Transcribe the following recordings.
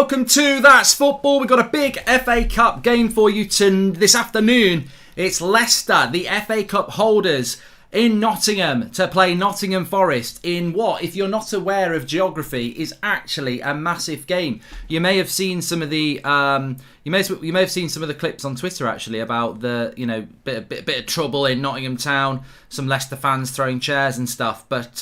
welcome to That's Football. We've got a big FA Cup game for you this afternoon. It's Leicester, the FA Cup holders, in Nottingham to play Nottingham Forest in what, if you're not aware of geography, is actually a massive game. You may have seen some of the you may have seen some of the clips on Twitter actually about the bit of trouble in Nottingham town, some Leicester fans throwing chairs and stuff. But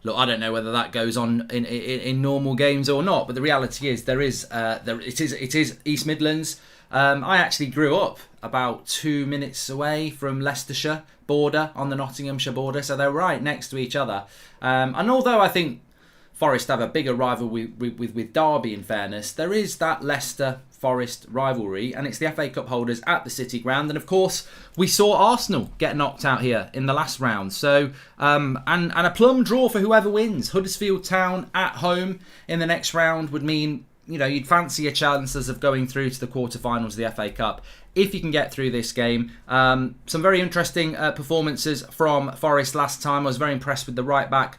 look, I don't know whether that goes on in normal games or not. But the reality is it is East Midlands. I actually grew up about 2 minutes away from Leicestershire border, on the Nottinghamshire border, so they're right next to each other. And although I think Forest have a bigger rivalry with Derby, in fairness, there is that Leicester-Forest rivalry, and it's the FA Cup holders at the City Ground. And of course, we saw Arsenal get knocked out here in the last round. So, and a plum draw for whoever wins. Huddersfield Town at home in the next round would mean, you'd fancy your chances of going through to the quarterfinals of the FA Cup if you can get through this game. Some very interesting performances from Forest last time. I was very impressed with the right back,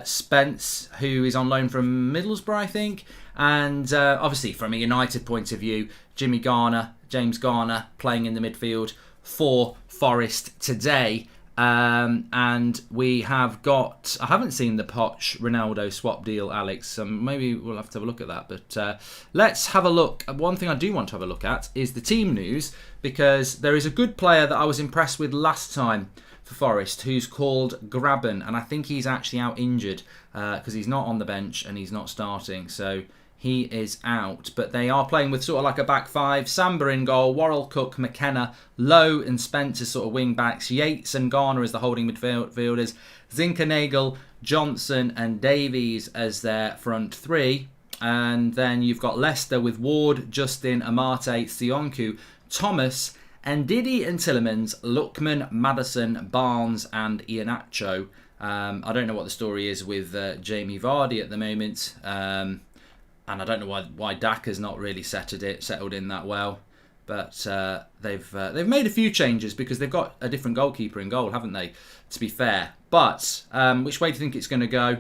Spence, who is on loan from Middlesbrough, I think. And obviously, from a United point of view, James Garner, playing in the midfield for Forest today. And we have got, I haven't seen the Poch Ronaldo swap deal, Alex. Maybe we'll have to have a look at that. But let's have a look. One thing I do want to have a look at is the team news, because there is a good player that I was impressed with last time for Forest, who's called Graben. And I think he's actually out injured because he's not on the bench and he's not starting. So he is out, but they are playing with sort of like a back five. Samba in goal, Worrell, Cook, McKenna, Lowe and Spence as sort of wing backs. Yates and Garner as the holding midfielders. Zinkernagel, Johnson and Davies as their front three. And then you've got Leicester with Ward, Justin, Amate, Sionku, Thomas, and Didi and Tillemans, Lookman, Maddison, Barnes and Iheanacho. I don't know what the story is with Jamie Vardy at the moment. And I don't know why Daka's not really settled in that well. But they've made a few changes because they've got a different goalkeeper in goal, haven't they? To be fair. But which way do you think it's going to go?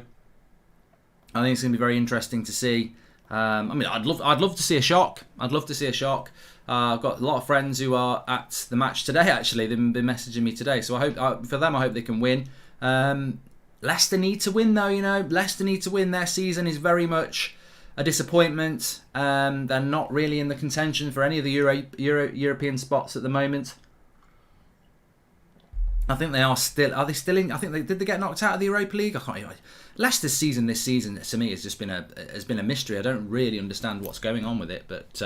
I think it's going to be very interesting to see. I'd love to see a shock. I've got a lot of friends who are at the match today. Actually, they've been messaging me today. So I hope they can win. Leicester need to win, though. Leicester need to win. Their season is very much a disappointment. They're not really in the contention for any of the European spots at the moment. I think they are still. Are they still in? I think did they get knocked out of the Europa League? I can't even. Leicester's season this season to me has just been a mystery. I don't really understand what's going on with it, but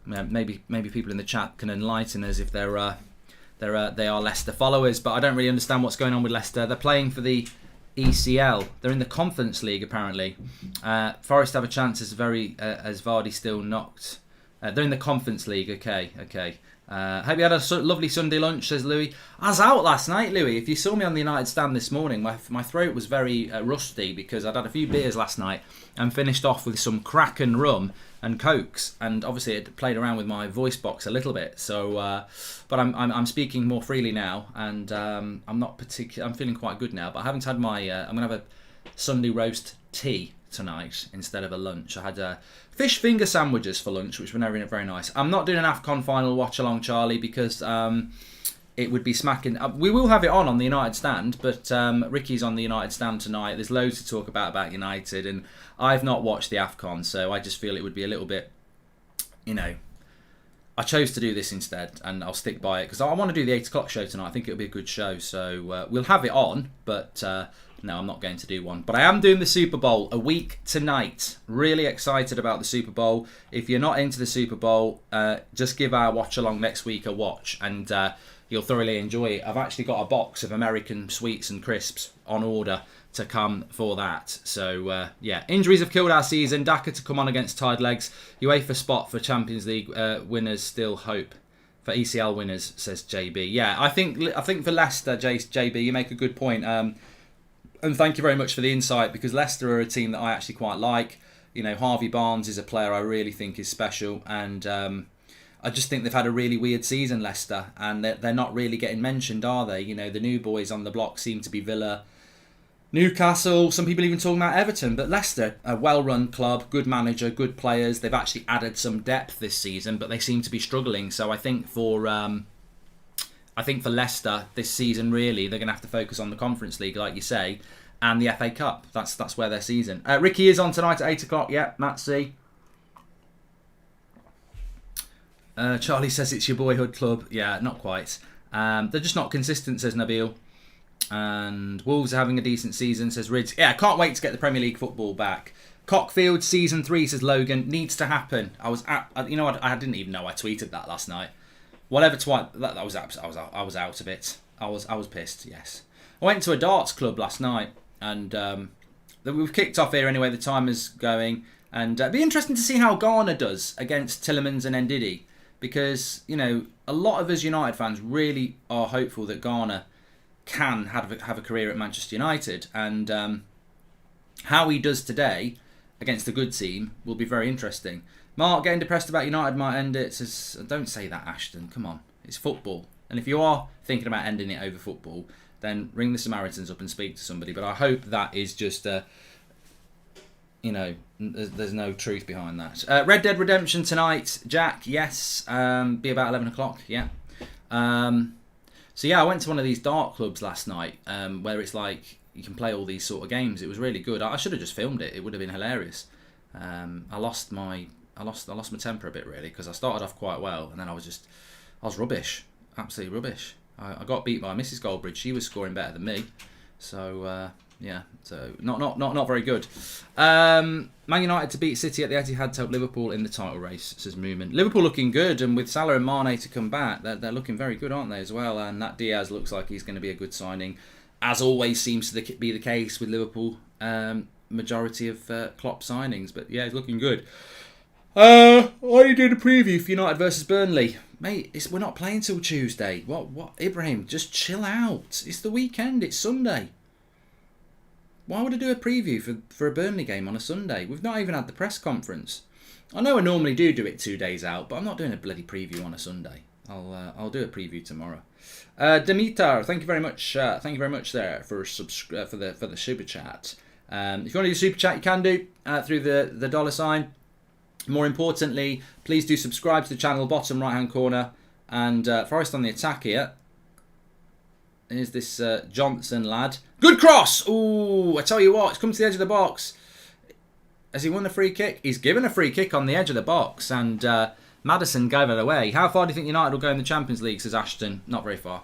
maybe people in the chat can enlighten us if they are Leicester followers. But I don't really understand what's going on with Leicester. They're playing for the ECL. They're in the Conference League apparently. Forest have a chance as Vardy still knocked. They're in the Conference League. Okay. Hope you had a lovely Sunday lunch, says Louis. I was out last night, Louis. If you saw me on the United stand this morning, my throat was very rusty because I'd had a few beers last night and finished off with some Kraken rum and Cokes, and obviously it played around with my voice box a little bit. So, but I'm speaking more freely now, and I'm feeling quite good now. But I haven't had my. I'm gonna have a Sunday roast tea tonight instead of a lunch. I had fish finger sandwiches for lunch, which were very nice. I'm not doing an AFCON final watch along, Charlie, because it would be smacking. We will have it on the United stand, but Ricky's on the United stand tonight. There's loads to talk about United, and I've not watched the AFCON, so I just feel it would be a little bit, I chose to do this instead, and I'll stick by it because I want to do the 8 o'clock show tonight. I think it'll be a good show, so we'll have it on, but no, I'm not going to do one. But I am doing the Super Bowl a week tonight. Really excited about the Super Bowl. If you're not into the Super Bowl, just give our watch along next week a watch, and you'll thoroughly enjoy it. I've actually got a box of American sweets and crisps on order to come for that. So, injuries have killed our season. Daka to come on against tired legs. UEFA spot for Champions League winners still hope. For ECL winners, says JB. Yeah, I think for Leicester, JB, you make a good point. And thank you very much for the insight, because Leicester are a team that I actually quite like. Harvey Barnes is a player I really think is special, and I just think they've had a really weird season, Leicester, and they're not really getting mentioned, are they? The new boys on the block seem to be Villa, Newcastle, some people even talking about Everton, but Leicester, a well-run club, good manager, good players. They've actually added some depth this season, but they seem to be struggling. So I think for Leicester this season, really, they're going to have to focus on the Conference League, like you say, and the FA Cup. That's where their season. Ricky is on tonight at 8 o'clock. Yeah, Matt C. Charlie says it's your boyhood club. Yeah, not quite. They're just not consistent, says Nabil. And Wolves are having a decent season, says Rids. Yeah, I can't wait to get the Premier League football back. Cockfield season 3, says Logan, needs to happen. I didn't even know I tweeted that last night. Whatever, I was out of it. I was pissed. Yes, I went to a darts club last night, and we've kicked off here anyway. The time is going, and it'd be interesting to see how Garner does against Tillemans and Ndidi, because a lot of us United fans really are hopeful that Garner can have a career at Manchester United, and how he does today against a good team will be very interesting. Mark, getting depressed about United might end it. Says, don't say that, Ashton. Come on, it's football, and if you are thinking about ending it over football, then ring the Samaritans up and speak to somebody. But I hope that is just there's no truth behind that. Red Dead Redemption tonight, Jack. Yes, be about 11 o'clock. Yeah. So yeah, I went to one of these dart clubs last night, where it's like you can play all these sort of games. It was really good. I should have just filmed it. It would have been hilarious. I lost my temper a bit, really, because I started off quite well, and then I was rubbish, absolutely rubbish. I got beat by Mrs. Goldbridge. She was scoring better than me, so yeah, so not very good. Man United to beat City at the Etihad to help Liverpool in the title race, says Moomin. Liverpool looking good, and with Salah and Mane to come back, they're looking very good, aren't they, as well? And that Diaz looks like he's going to be a good signing, as always seems to be the case with Liverpool. Majority of Klopp signings, but yeah, he's looking good. I did a preview for United versus Burnley, mate. We're not playing till Tuesday. What, Ibrahim? Just chill out. It's the weekend. It's Sunday. Why would I do a preview for a Burnley game on a Sunday? We've not even had the press conference. I know I normally do it 2 days out, but I'm not doing a bloody preview on a Sunday. I'll do a preview tomorrow. Dimitar, thank you very much. Thank you very much there for the super chat. If you want to do super chat, you can do through the $sign. More importantly, please do subscribe to the channel, bottom right hand corner. And Forest on the attack here. Here's this Johnson lad. Good cross! Ooh, I tell you what, it's come to the edge of the box. Has he won the free kick? He's given a free kick on the edge of the box, and Maddison gave it away. How far do you think United will go in the Champions League, says Ashton? Not very far.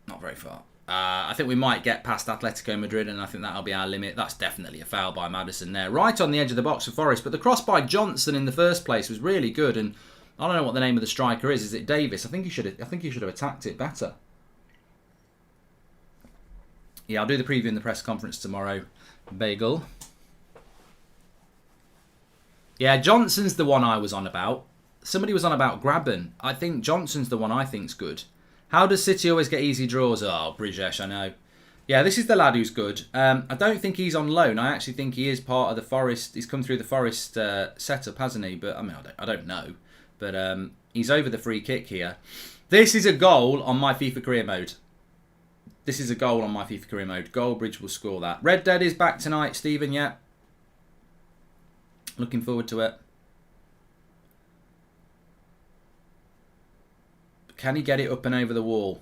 Not very far. I think we might get past Atletico Madrid, and I think that'll be our limit. That's definitely a foul by Maddison there. Right on the edge of the box for Forest, but the cross by Johnson in the first place was really good, and I don't know what the name of the striker is. Is it Davis? I think he should have attacked it better. Yeah, I'll do the preview in the press conference tomorrow. Bagel. Yeah, Johnson's the one I was on about. Somebody was on about Graben. I think Johnson's the one I think's good. How does City always get easy draws? Oh, Brijesh, I know. Yeah, this is the lad who's good. I don't think he's on loan. I actually think he is part of the Forest. He's come through the Forest setup, hasn't he? But I mean, I don't know. But he's over the free kick here. This is a goal on my FIFA career mode. This is a goal on my FIFA career mode. Goldbridge will score that. Red Dead is back tonight, Stephen, yeah. Looking forward to it. Can he get it up and over the wall?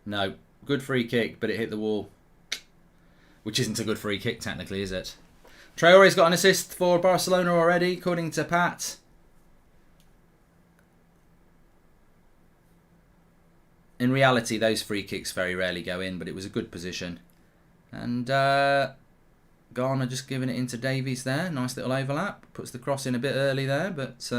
No. Good free kick, but it hit the wall. Which isn't a good free kick, technically, is it? Traore's got an assist for Barcelona already, according to Pat. In reality, those free kicks very rarely go in, but it was a good position. And Garner just giving it into Davies there. Nice little overlap. Puts the cross in a bit early there, but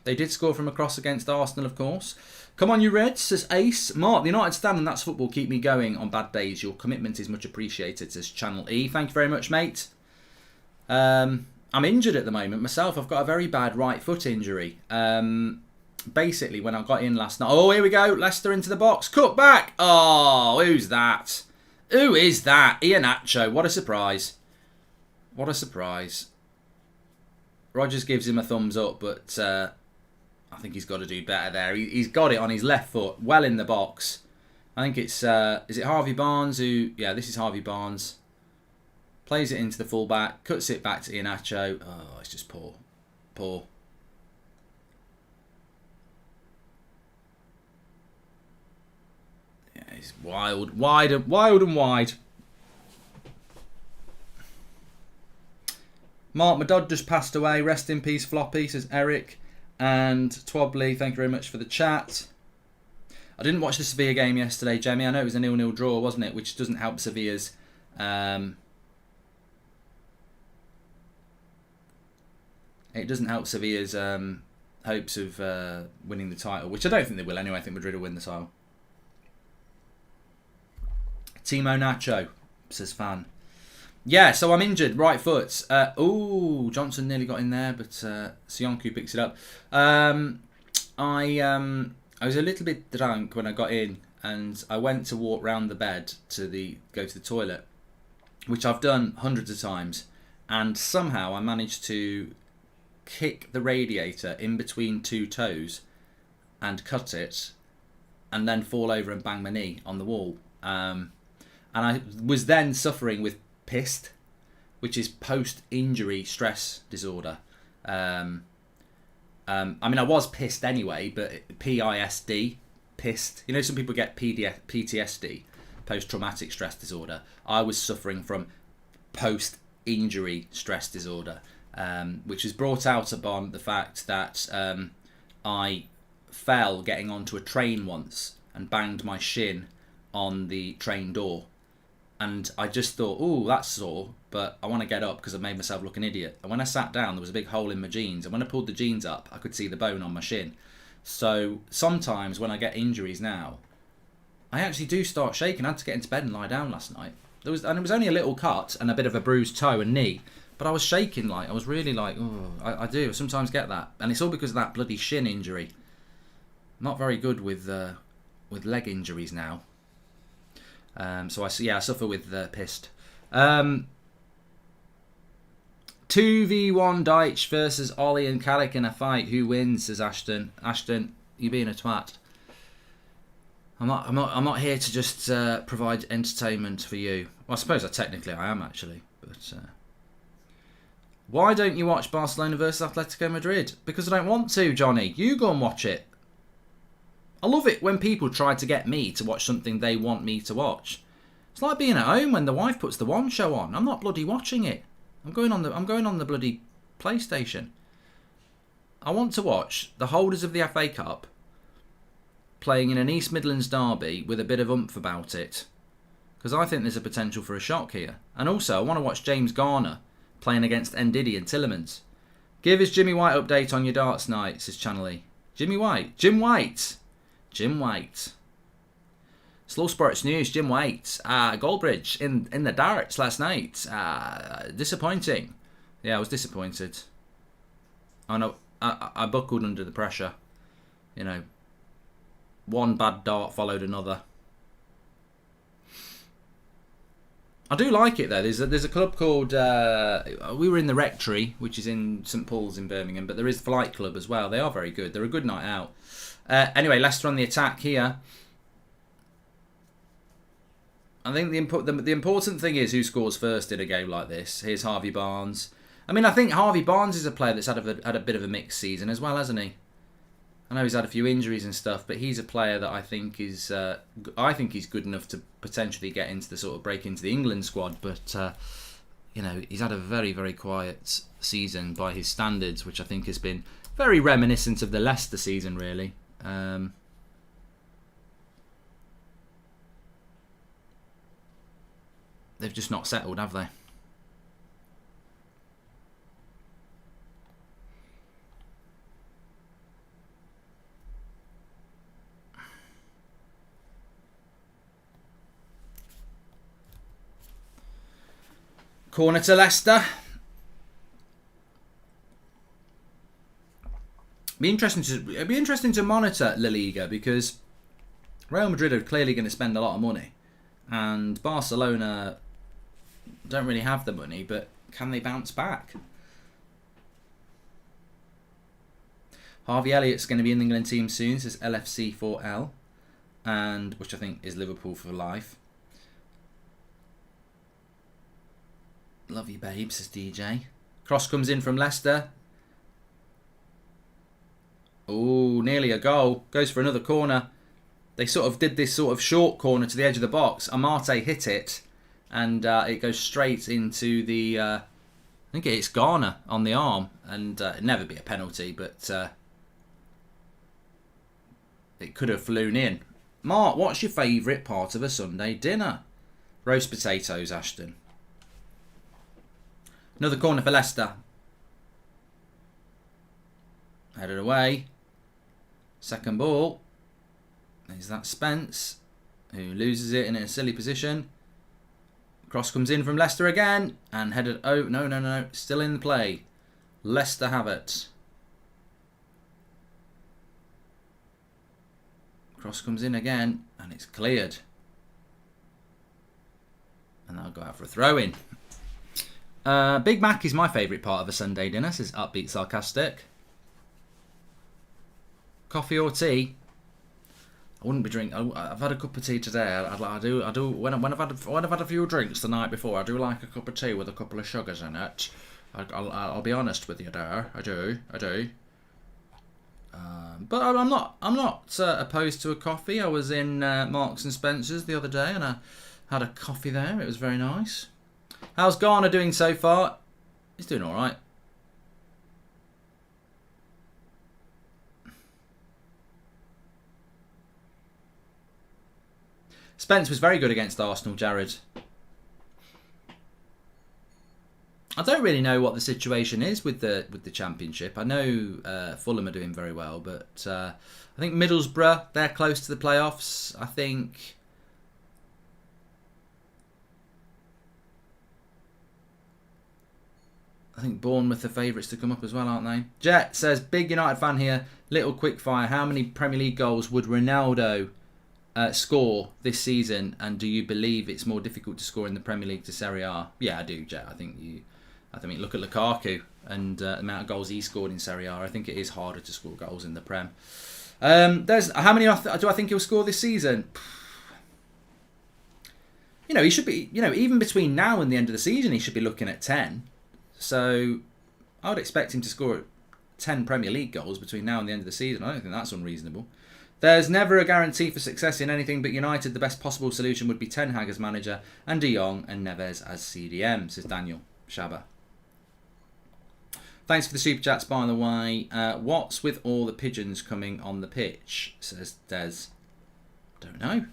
they did score from a cross against Arsenal, of course. Come on, you Reds, says Ace. Mark, the United stand and that's football. Keep me going on bad days. Your commitment is much appreciated, says Channel E. Thank you very much, mate. I'm injured at the moment myself. I've got a very bad right foot injury. Basically, when I got in last night... Oh, here we go. Leicester into the box. Cut back. Oh, who's that? Who is that? Iheanacho. What a surprise. What a surprise. Rodgers gives him a thumbs up, but I think he's got to do better there. He's got it on his left foot, well in the box. I think it's, is it Harvey Barnes who, yeah, this is Harvey Barnes. Plays it into the fullback, cuts it back to Iheanacho. Oh, it's just poor. Poor. Yeah, he's wild, wide and wide. Mark Madod just passed away. Rest in peace, Floppy, says Eric. And Twobbly, thank you very much for the chat. I didn't watch the Sevilla game yesterday, Jemmy. I know it was a 0-0 draw, wasn't it? Which doesn't help Sevilla's. It doesn't help Sevilla's hopes of winning the title, which I don't think they will anyway. I think Madrid will win the title. Timo Nacho, says Fan. Yeah, so I'm injured, right foot. Ooh, Johnson nearly got in there, but Sionku picks it up. I was a little bit drunk when I got in, and I went to walk round the bed to go to the toilet, which I've done hundreds of times, and somehow I managed to kick the radiator in between two toes and cut it, and then fall over and bang my knee on the wall. And I was then suffering with PIST, which is post-injury stress disorder. I mean, I was pissed anyway, but PISD, pissed. You know, some people get PTSD, post-traumatic stress disorder. I was suffering from post-injury stress disorder, which was brought out upon the fact that I fell getting onto a train once and banged my shin on the train door. And I just thought, ooh, that's sore, but I want to get up because I made myself look an idiot. And when I sat down, there was a big hole in my jeans. And when I pulled the jeans up, I could see the bone on my shin. So sometimes when I get injuries now, I actually do start shaking. I had to get into bed and lie down last night. It was only a little cut and a bit of a bruised toe and knee. But I was shaking I was really oh, I do sometimes get that. And it's all because of that bloody shin injury. Not very good with leg injuries now. So I suffer with pissed. 2v1 Deitch versus Ollie and Calic in a fight. Who wins? Says Ashton. Ashton, you being a twat. I'm not here to just provide entertainment for you. Well, I suppose technically I am actually, but why don't you watch Barcelona versus Atletico Madrid? Because I don't want to, Johnny. You go and watch it. I love it when people try to get me to watch something they want me to watch. It's like being at home when the wife puts the One Show on. I'm not bloody watching it. I'm going on the bloody PlayStation. I want to watch the holders of the FA Cup playing in an East Midlands derby with a bit of oomph about it, because I think there's a potential for a shock here. And also, I want to watch James Garner playing against Ndidi and Tillemans. Give us Jimmy White update on your darts night, says Channelly. Jim White. Slow Sports News, Jim White. Goldbridge in the darts last night. Disappointing. Yeah, I was disappointed. I know. I buckled under the pressure. You know, one bad dart followed another. I do like it though. There's a club called we were in the Rectory, which is in St Paul's in Birmingham, but there is Flight Club as well. They are very good. They're a good night out. Anyway, Leicester on the attack here. I think the important thing is who scores first in a game like this. Here's Harvey Barnes. I mean, I think Harvey Barnes is a player that's had a bit of a mixed season as well, hasn't he? I know he's had a few injuries and stuff, but he's a player that I think he's good enough to potentially get into the sort of break into the England squad. But you know, he's had a very, very quiet season by his standards, which I think has been very reminiscent of the Leicester season, really. They've just not settled, have they? Corner to Leicester. It'd be interesting to monitor La Liga, because Real Madrid are clearly going to spend a lot of money, and Barcelona don't really have the money, but can they bounce back? Harvey Elliott's going to be in the England team soon, says LFC4L. and which I think is Liverpool for life. Love you, babe, says DJ. Cross comes in from Leicester. Oh, nearly a goal. Goes for another corner. They sort of did this sort of short corner to the edge of the box. Amate hit it, and it goes straight into the... I think it's Garner on the arm, and it'd never be a penalty, but it could have flown in. Mark, what's your favourite part of a Sunday dinner? Roast potatoes, Ashton. Another corner for Leicester. Headed away. Second ball. Is that Spence, who loses it in a silly position. Cross comes in from Leicester again, and headed... Oh, no. Still in play. Leicester have it. Cross comes in again, and it's cleared. And that'll go out for a throw-in. Big Mac is my favourite part of a Sunday dinner, says Upbeat Sarcastic. Coffee or tea? I wouldn't be drinking. I've had a cup of tea today. I do. When I've had a few drinks the night before, I do like a cup of tea with a couple of sugars in it. I'll be honest with you there. I do. But I'm not opposed to a coffee. I was in Marks and Spencer's the other day, and I had a coffee there. It was very nice. How's Garner doing so far? He's doing all right. Spence was very good against Arsenal, Jared. I don't really know what the situation is with the Championship. I know Fulham are doing very well, but I think Middlesbrough, they're close to the playoffs. I think Bournemouth are favourites to come up as well, aren't they? Jet says, big United fan here. Little quickfire. How many Premier League goals would Ronaldo score this season? And do you believe it's more difficult to score in the Premier League to Serie A? Yeah, I do, Jet. I think look at Lukaku and the amount of goals he scored in Serie A. I think it is harder to score goals in the Prem. There's how many do I think he'll score this season? He should be. Even between now and the end of the season, he should be looking at 10. So I would expect him to score 10 Premier League goals between now and the end of the season. I don't think that's unreasonable. There's never a guarantee for success in anything, but United, the best possible solution would be Ten Hag as manager and De Jong and Neves as CDM, says Daniel Shabba. Thanks for the super chats, by the way. What's with all the pigeons coming on the pitch, says Des. Don't know.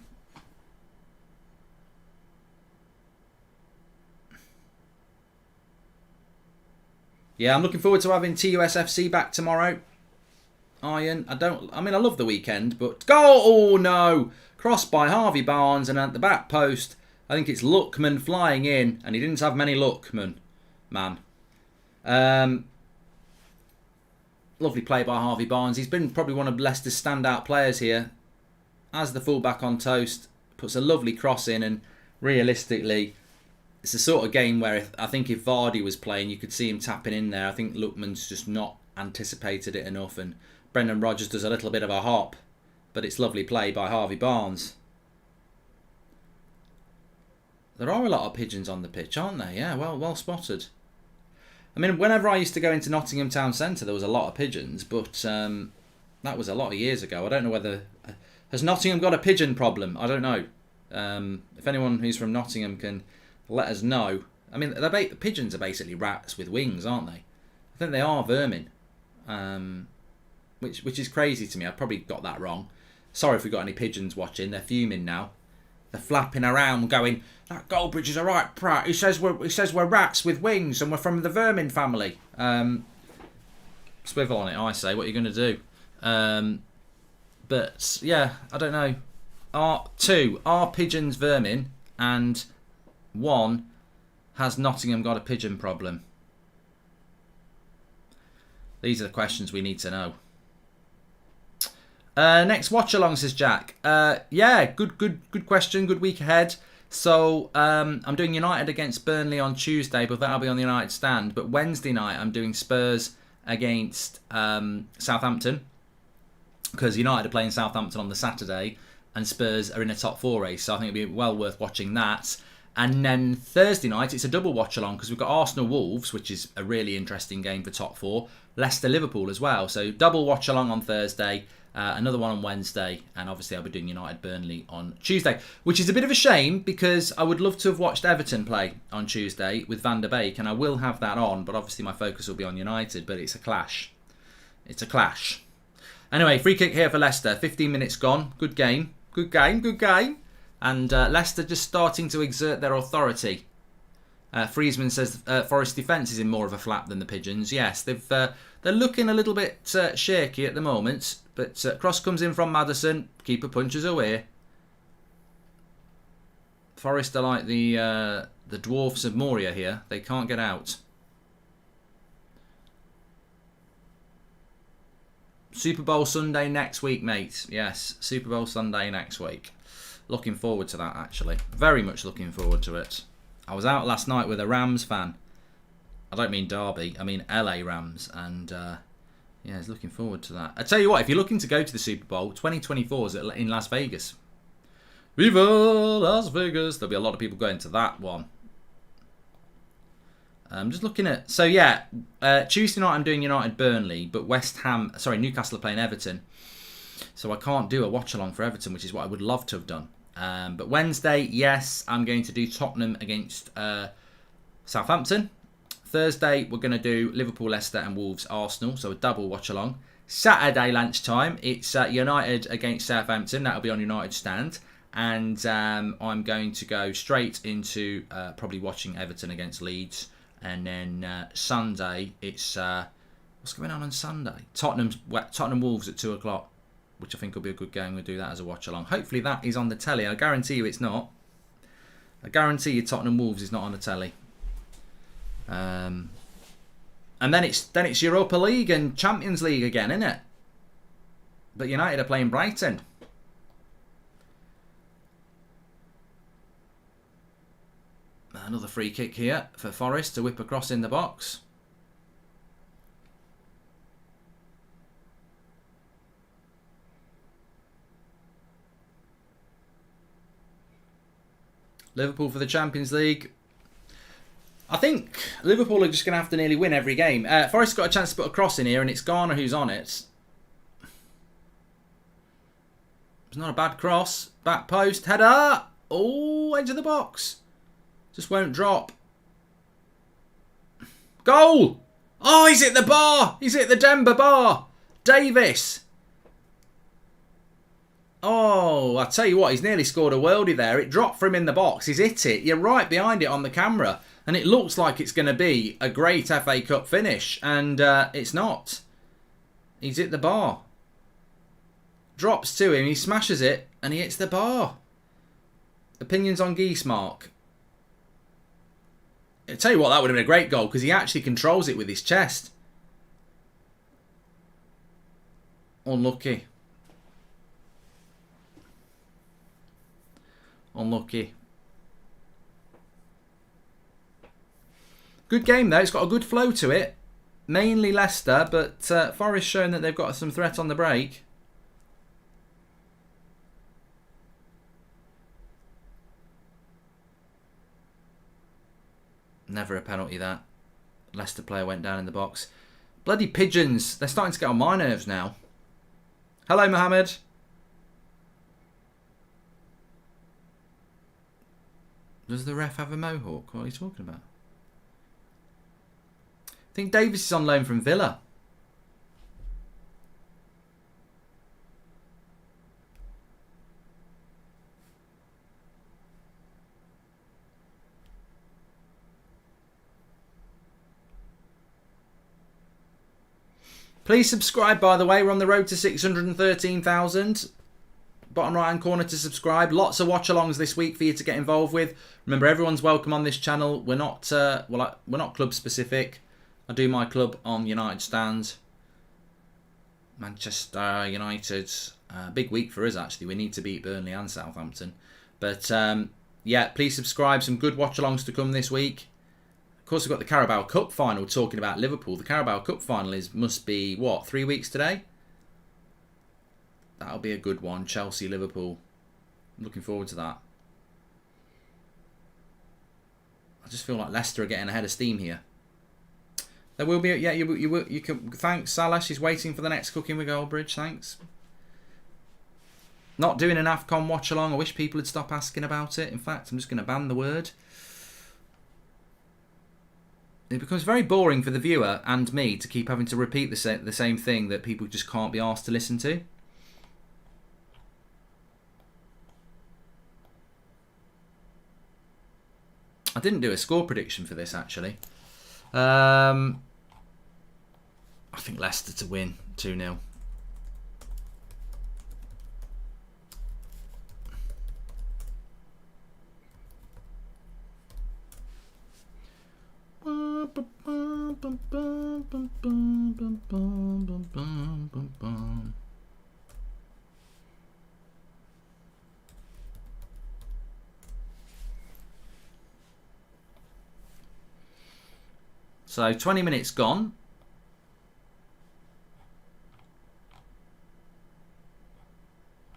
Yeah, I'm looking forward to having TUSFC back tomorrow. Iron. I love the weekend, but... Goal! Oh, no! Cross by Harvey Barnes, and at the back post, I think it's Lookman flying in, and he didn't have many Lookman. Man. Lovely play by Harvey Barnes. He's been probably one of Leicester's standout players here. As the fullback on toast, puts a lovely cross in, and realistically... It's the sort of game where I think if Vardy was playing, you could see him tapping in there. I think Lookman's just not anticipated it enough, and Brendan Rodgers does a little bit of a hop. But it's lovely play by Harvey Barnes. There are a lot of pigeons on the pitch, aren't there? Yeah, well spotted. I mean, whenever I used to go into Nottingham Town Centre, there was a lot of pigeons, but that was a lot of years ago. I don't know whether... Has Nottingham got a pigeon problem? I don't know. If anyone who's from Nottingham can... let us know. I mean, the pigeons are basically rats with wings, aren't they? I think they are vermin, which is crazy to me. I probably got that wrong. Sorry if we got any pigeons watching. They're fuming now. They're flapping around, going, "That Goldbridge is a right prat. He says we're rats with wings and we're from the vermin family." Swivel on it, I say. What are you going to do? But yeah, I don't know. Are pigeons vermin? And 1, has Nottingham got a pigeon problem? These are the questions we need to know. Next Watchalong, says Jack. Yeah, good question. Good week ahead. So I'm doing United against Burnley on Tuesday, but that'll be on the United stand. But Wednesday night I'm doing Spurs against Southampton, because United are playing Southampton on the Saturday. and Spurs are in a top 4 race. So I think it'd be well worth watching that. And then Thursday night, it's a double watch along because we've got Arsenal Wolves, which is a really interesting game for top 4. Leicester Liverpool as well. So double watch along on Thursday, another one on Wednesday, and obviously I'll be doing United Burnley on Tuesday, which is a bit of a shame because I would love to have watched Everton play on Tuesday with Van der Beek, and I will have that on, but obviously my focus will be on United, but it's a clash. It's a clash. Anyway, free kick here for Leicester. 15 minutes gone. Good game. Good game. Good game. And Leicester just starting to exert their authority. Friesman says Forest defence is in more of a flap than the Pigeons. Yes, they're looking a little bit shaky at the moment. But cross comes in from Maddison. Keeper punches away. Forest are like the dwarfs of Moria here. They can't get out. Super Bowl Sunday next week, mate. Yes, Super Bowl Sunday next week. Looking forward to that, actually. Very much looking forward to it. I was out last night with a Rams fan. I don't mean Derby, I mean LA Rams. And yeah, I was looking forward to that. I tell you what, if you're looking to go to the Super Bowl, 2024 is in Las Vegas. Viva Las Vegas. There'll be a lot of people going to that one. I'm just looking at... So, yeah, Tuesday night I'm doing United Burnley, but Newcastle are playing Everton. So I can't do a watch-along for Everton, which is what I would love to have done. But Wednesday, yes, I'm going to do Tottenham against Southampton. Thursday, we're going to do Liverpool, Leicester and Wolves, Arsenal. So a double watch-along. Saturday lunchtime, it's United against Southampton. That'll be on United Stand. And I'm going to go straight into probably watching Everton against Leeds. And then Sunday, it's... what's going on Sunday? Tottenham Wolves at 2 o'clock, which I think will be a good game. We'll do that as a watch-along. Hopefully that is on the telly. I guarantee you it's not. I guarantee you Tottenham Wolves is not on the telly. And then it's Europa League and Champions League again, isn't it? But United are playing Brighton. Another free kick here for Forest to whip across in the box. Liverpool for the Champions League. I think Liverpool are just going to have to nearly win every game. Forest got a chance to put a cross in here, and it's Garner who's on it. It's not a bad cross. Back post, header. Oh, edge of the box. Just won't drop. Goal! Oh, he's hit the bar. He's hit the Denver bar. Davis. Oh, I tell you what, he's nearly scored a worldie there. It dropped for him in the box. He's hit it. You're right behind it on the camera. And it looks like it's going to be a great FA Cup finish. And it's not. He's hit the bar. Drops to him. He smashes it. And he hits the bar. Opinions on Geese, Mark? I tell you what, that would have been a great goal because he actually controls it with his chest. Unlucky. Unlucky. Good game though. It's got a good flow to it. Mainly Leicester, but Forest showing that they've got some threat on the break. Never a penalty, that. Leicester player went down in the box. Bloody Pigeons. They're starting to get on my nerves now. Hello, Mohammed. Does the ref have a mohawk? What are you talking about? I think Davis is on loan from Villa. Please subscribe, by the way. We're on the road to 613,000. Bottom right hand corner to subscribe. Lots of watch-alongs this week for you to get involved with. Remember, everyone's welcome on this channel. We're not we're not club specific. I do my club on United Stand. Manchester United. Big week for us, actually. We need to beat Burnley and Southampton. But yeah, please subscribe. Some good watch-alongs to come this week. Of course, we've got the Carabao Cup final. Talking about Liverpool, the Carabao Cup final must be, what, 3 weeks today? That'll be a good one. Chelsea, Liverpool. Looking forward to that. I just feel like Leicester are getting ahead of steam here. There will be, yeah, you can. Thanks, Salah. She's waiting for the next cooking with Goldbridge. Thanks. Not doing an AFCON watch along. I wish people would stop asking about it. In fact, I'm just going to ban the word. It becomes very boring for the viewer and me to keep having to repeat the same thing that people just can't be asked to listen to. I didn't do a score prediction for this, actually. I think Leicester to win 2-0. So 20 minutes gone.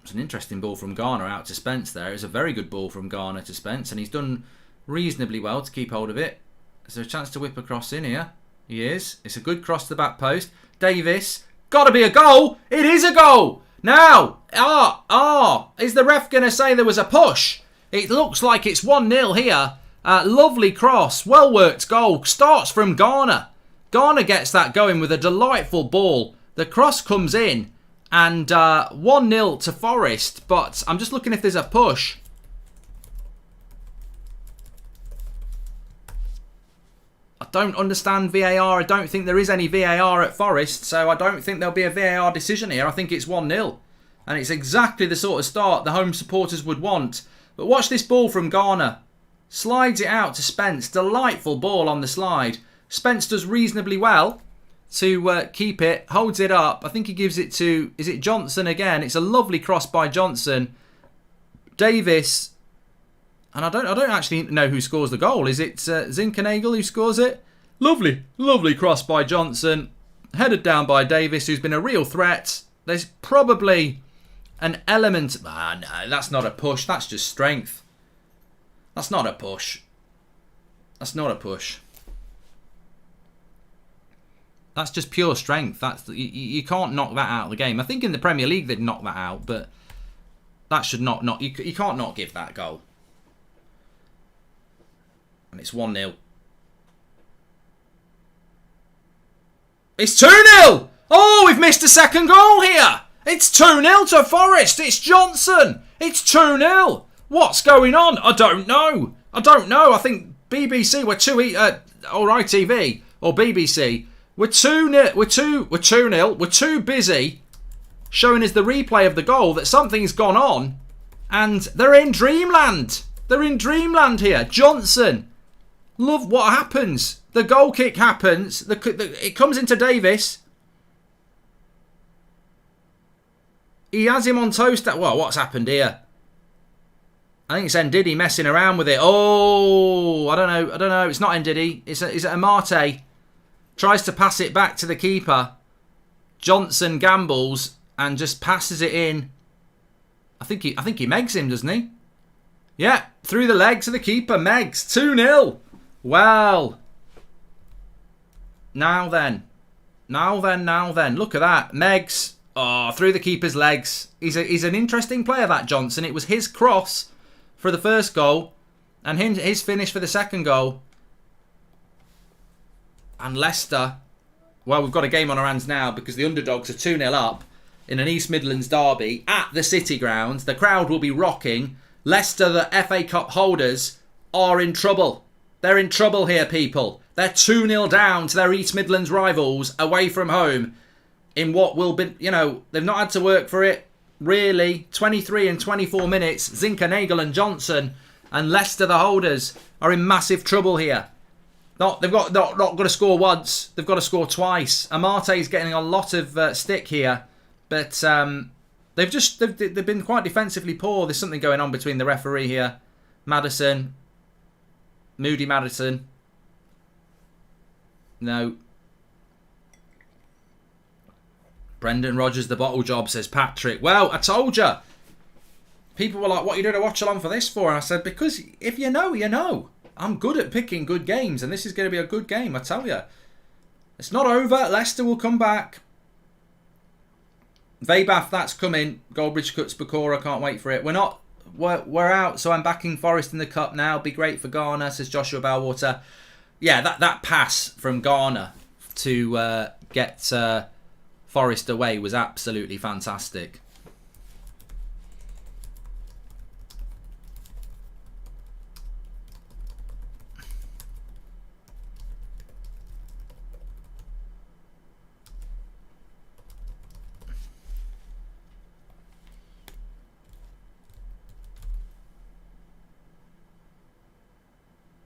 It's an interesting ball from Garner out to Spence there. It's a very good ball from Garner to Spence, and he's done reasonably well to keep hold of it. Is there a chance to whip across in here? He is. It's a good cross to the back post. Davis. Got to be a goal. It is a goal. Now. Is the ref going to say there was a push? It looks like it's 1-0 here. Lovely cross. Well worked goal. Starts from Garner. Garner gets that going with a delightful ball. The cross comes in. And 1-0 to Forest. But I'm just looking if there's a push. I don't understand VAR. I don't think there is any VAR at Forest. So I don't think there'll be a VAR decision here. I think it's 1-0. And it's exactly the sort of start the home supporters would want. But watch this ball from Garner. Slides it out to Spence. Delightful ball on the slide. Spence does reasonably well to keep it. Holds it up. I think he gives it to... Is it Johnson again? It's a lovely cross by Johnson. Davis... And I don't actually know who scores the goal. Is it Zinkernagel who scores it? Lovely cross by Johnson. Headed down by Davis, who's been a real threat. There's probably an element... no, that's not a push. That's just strength. That's not a push. That's not a push. That's just pure strength. You can't knock that out of the game. I think in the Premier League they'd knock that out, but that should not... You can't not give that goal. And it's 1-0. It's 2-0! Oh, we've missed a second goal here! It's 2-0 to Forest! It's Johnson! It's 2-0! What's going on? I don't know. I think BBC were too... or ITV or BBC were 2-0. We're too busy showing us the replay of the goal that something's gone on. And they're in dreamland. They're in dreamland here. Johnson... Love what happens. The goal kick happens. It comes into Davis. He has him on toast. Well, what's happened here? I think it's Ndidi messing around with it. Oh, I don't know. It's not Ndidi. It's Amate. Tries to pass it back to the keeper. Johnson gambles and just passes it in. I think he megs him, doesn't he? Yeah, through the legs of the keeper. Megs. 2-0. Well, now then. Look at that. Megs, through the keeper's legs. He's an interesting player, that Johnson. It was his cross for the first goal and his finish for the second goal. And Leicester, well, we've got a game on our hands now because the underdogs are 2-0 up in an East Midlands derby at the City Ground. The crowd will be rocking. Leicester, the FA Cup holders, are in trouble. They're in trouble here, people. They're 2-0 down to their East Midlands rivals away from home in what will be, they've not had to work for it, really. 23 and 24 minutes, Zinkernagel and Johnson and Leicester, the holders, are in massive trouble here. They've not got to score once, they've got to score twice. Amate's getting a lot of stick here, but they've been quite defensively poor. There's something going on between the referee here, Moody Madison. No. Brendan Rodgers, the bottle job, says Patrick. Well, I told you. People were like, what are you doing a watch-along for this for? And I said, because if you know, you know. I'm good at picking good games, and this is going to be a good game, I tell you. It's not over. Leicester will come back. Webath, that's coming. Goldbridge cuts Bakura, can't wait for it. We're out, so I'm backing Forest in the cup now. Be great for Garner, says Joshua Bellwater. Yeah, that pass from Garner to get Forest away was absolutely fantastic.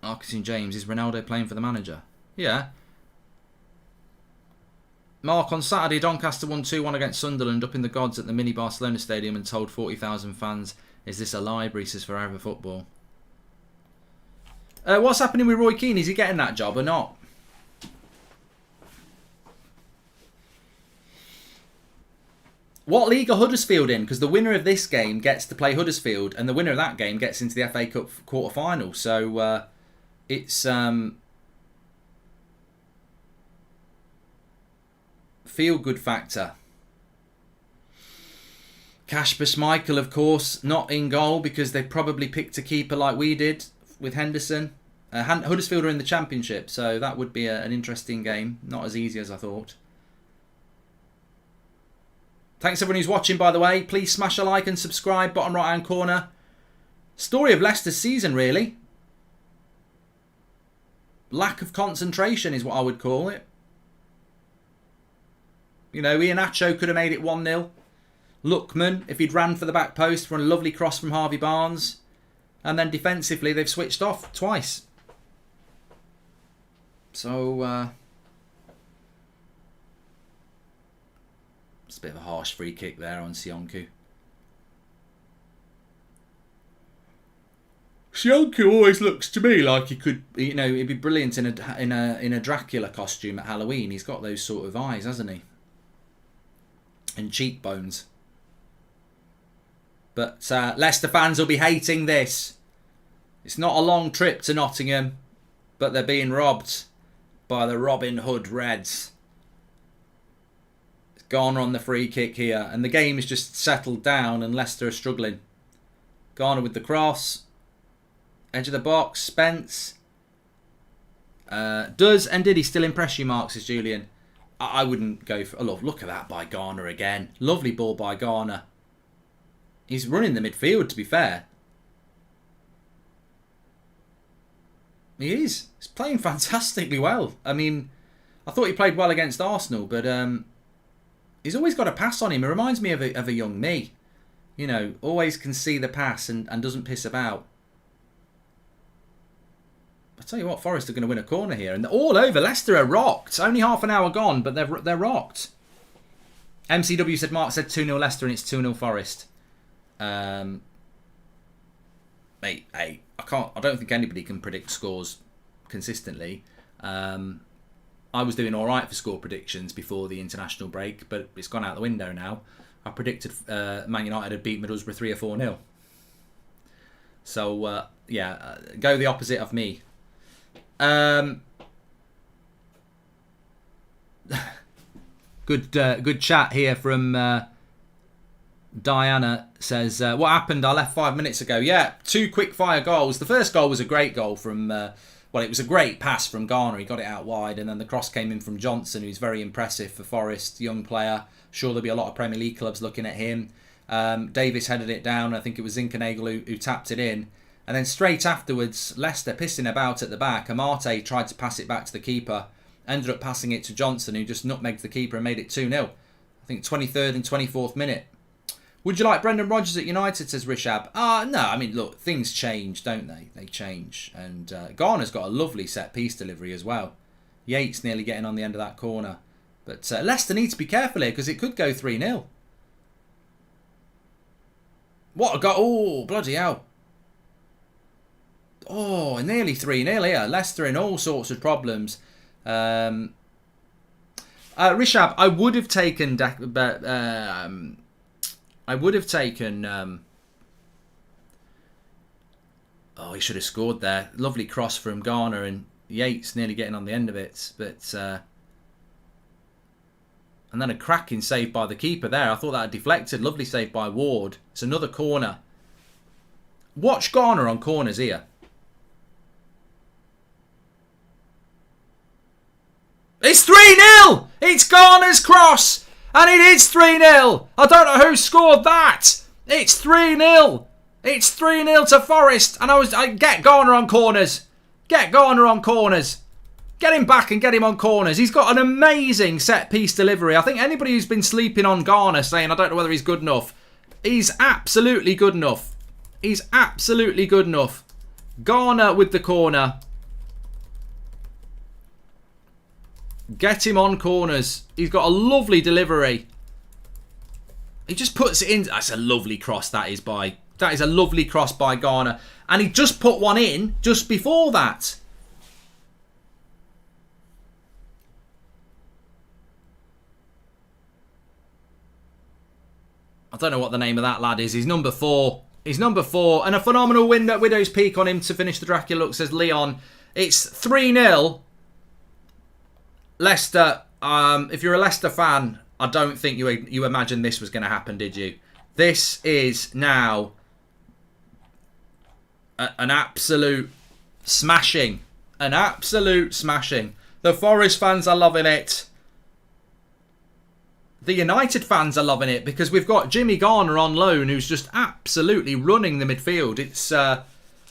Marcus James, is Ronaldo playing for the manager? Yeah. Mark, on Saturday, Doncaster won 2-1 against Sunderland up in the gods at the mini Barcelona stadium and told 40,000 fans, is this a library, says Forever Football. What's happening with Roy Keane? Is he getting that job or not? What league are Huddersfield in? Because the winner of this game gets to play Huddersfield, and the winner of that game gets into the FA Cup quarter-final. So it's feel-good factor. Kasper Schmeichel, of course, not in goal because they probably picked a keeper like we did with Henderson. Huddersfield are in the Championship, so that would be an interesting game. Not as easy as I thought. Thanks everyone who's watching, by the way. Please smash a like and subscribe, bottom right-hand corner. Story of Leicester's season, really. Lack of concentration is what I would call it. You know, Iheanacho could have made it 1-0. Lookman, if he'd ran for the back post for a lovely cross from Harvey Barnes. And then defensively, they've switched off twice. So, it's a bit of a harsh free kick there on Sionku. Sionku always looks to me like he could, you know, he'd be brilliant in a Dracula costume at Halloween. He's got those sort of eyes, hasn't he? And cheekbones. But Leicester fans will be hating this. It's not a long trip to Nottingham, but they're being robbed by the Robin Hood Reds. It's Garner on the free kick here, and the game is just settled down, and Leicester are struggling. Garner with the cross, edge of the box, Spence. Does and did he still impress you, Mark, says Julian? I wouldn't go for... Oh, look at that by Garner again. Lovely ball by Garner. He's running the midfield, to be fair. He is. He's playing fantastically well. I mean, I thought he played well against Arsenal, but he's always got a pass on him. It reminds me of a young me. You know, always can see the pass and doesn't piss about. I tell you what, Forest are going to win a corner here. And all over, Leicester are rocked. Only half an hour gone, but they're rocked. MCW said, Mark said 2-0 Leicester and it's 2-0 Forest. Mate, hey, I don't think anybody can predict scores consistently. I was doing all right for score predictions before the international break, but it's gone out the window now. I predicted Man United had beat Middlesbrough 3 or 4-0. So yeah, go the opposite of me. Good chat here from Diana says, what happened? I left 5 minutes ago. Yeah, 2 quick fire goals. The first goal was a great goal from, well, it was a great pass from Garner. He got it out wide, and then the cross came in from Johnson, who's very impressive for Forest, young player. Sure, there'll be a lot of Premier League clubs looking at him. Davis headed it down. I think it was Zinkenagel who tapped it in. And then straight afterwards, Leicester pissing about at the back. Amate tried to pass it back to the keeper. Ended up passing it to Johnson, who just nutmegged the keeper and made it 2-0. I think 23rd and 24th minute. Would you like Brendan Rodgers at United, says Rishab? No, I mean, look, things change, don't they? They change. And Garner's got a lovely set-piece delivery as well. Yates nearly getting on the end of that corner. But Leicester need to be careful here because it could go 3-0. What a goal. Oh, bloody hell. Oh, nearly 3-0 here. Leicester in all sorts of problems. Rishab, I would have taken Oh, he should have scored there. Lovely cross from Garner, and Yates nearly getting on the end of it. But and then a cracking save by the keeper there. I thought that had deflected. Lovely save by Ward. It's another corner. Watch Garner on corners here. It's 3-0! It's Garner's cross! And it is 3-0! I don't know who scored that! It's 3-0! It's 3-0 to Forest, and I get Garner on corners. Get Garner on corners. Get him back and get him on corners. He's got an amazing set-piece delivery. I think anybody who's been sleeping on Garner saying, I don't know whether he's good enough, he's absolutely good enough. He's absolutely good enough. Garner with the corner. Get him on corners. He's got a lovely delivery. He just puts it in. That's a lovely cross that is by... That is a lovely cross by Garner. And he just put one in just before that. I don't know what the name of that lad is. He's number 4. He's number 4. And a phenomenal win at Widow's Peak on him to finish the Dracula Look, says Leon. It's 3-0. Leicester. If you're a Leicester fan, I don't think you imagined this was going to happen, did you? This is now... an absolute smashing. An absolute smashing. The Forest fans are loving it. The United fans are loving it because we've got Jimmy Garner on loan who's just absolutely running the midfield. It's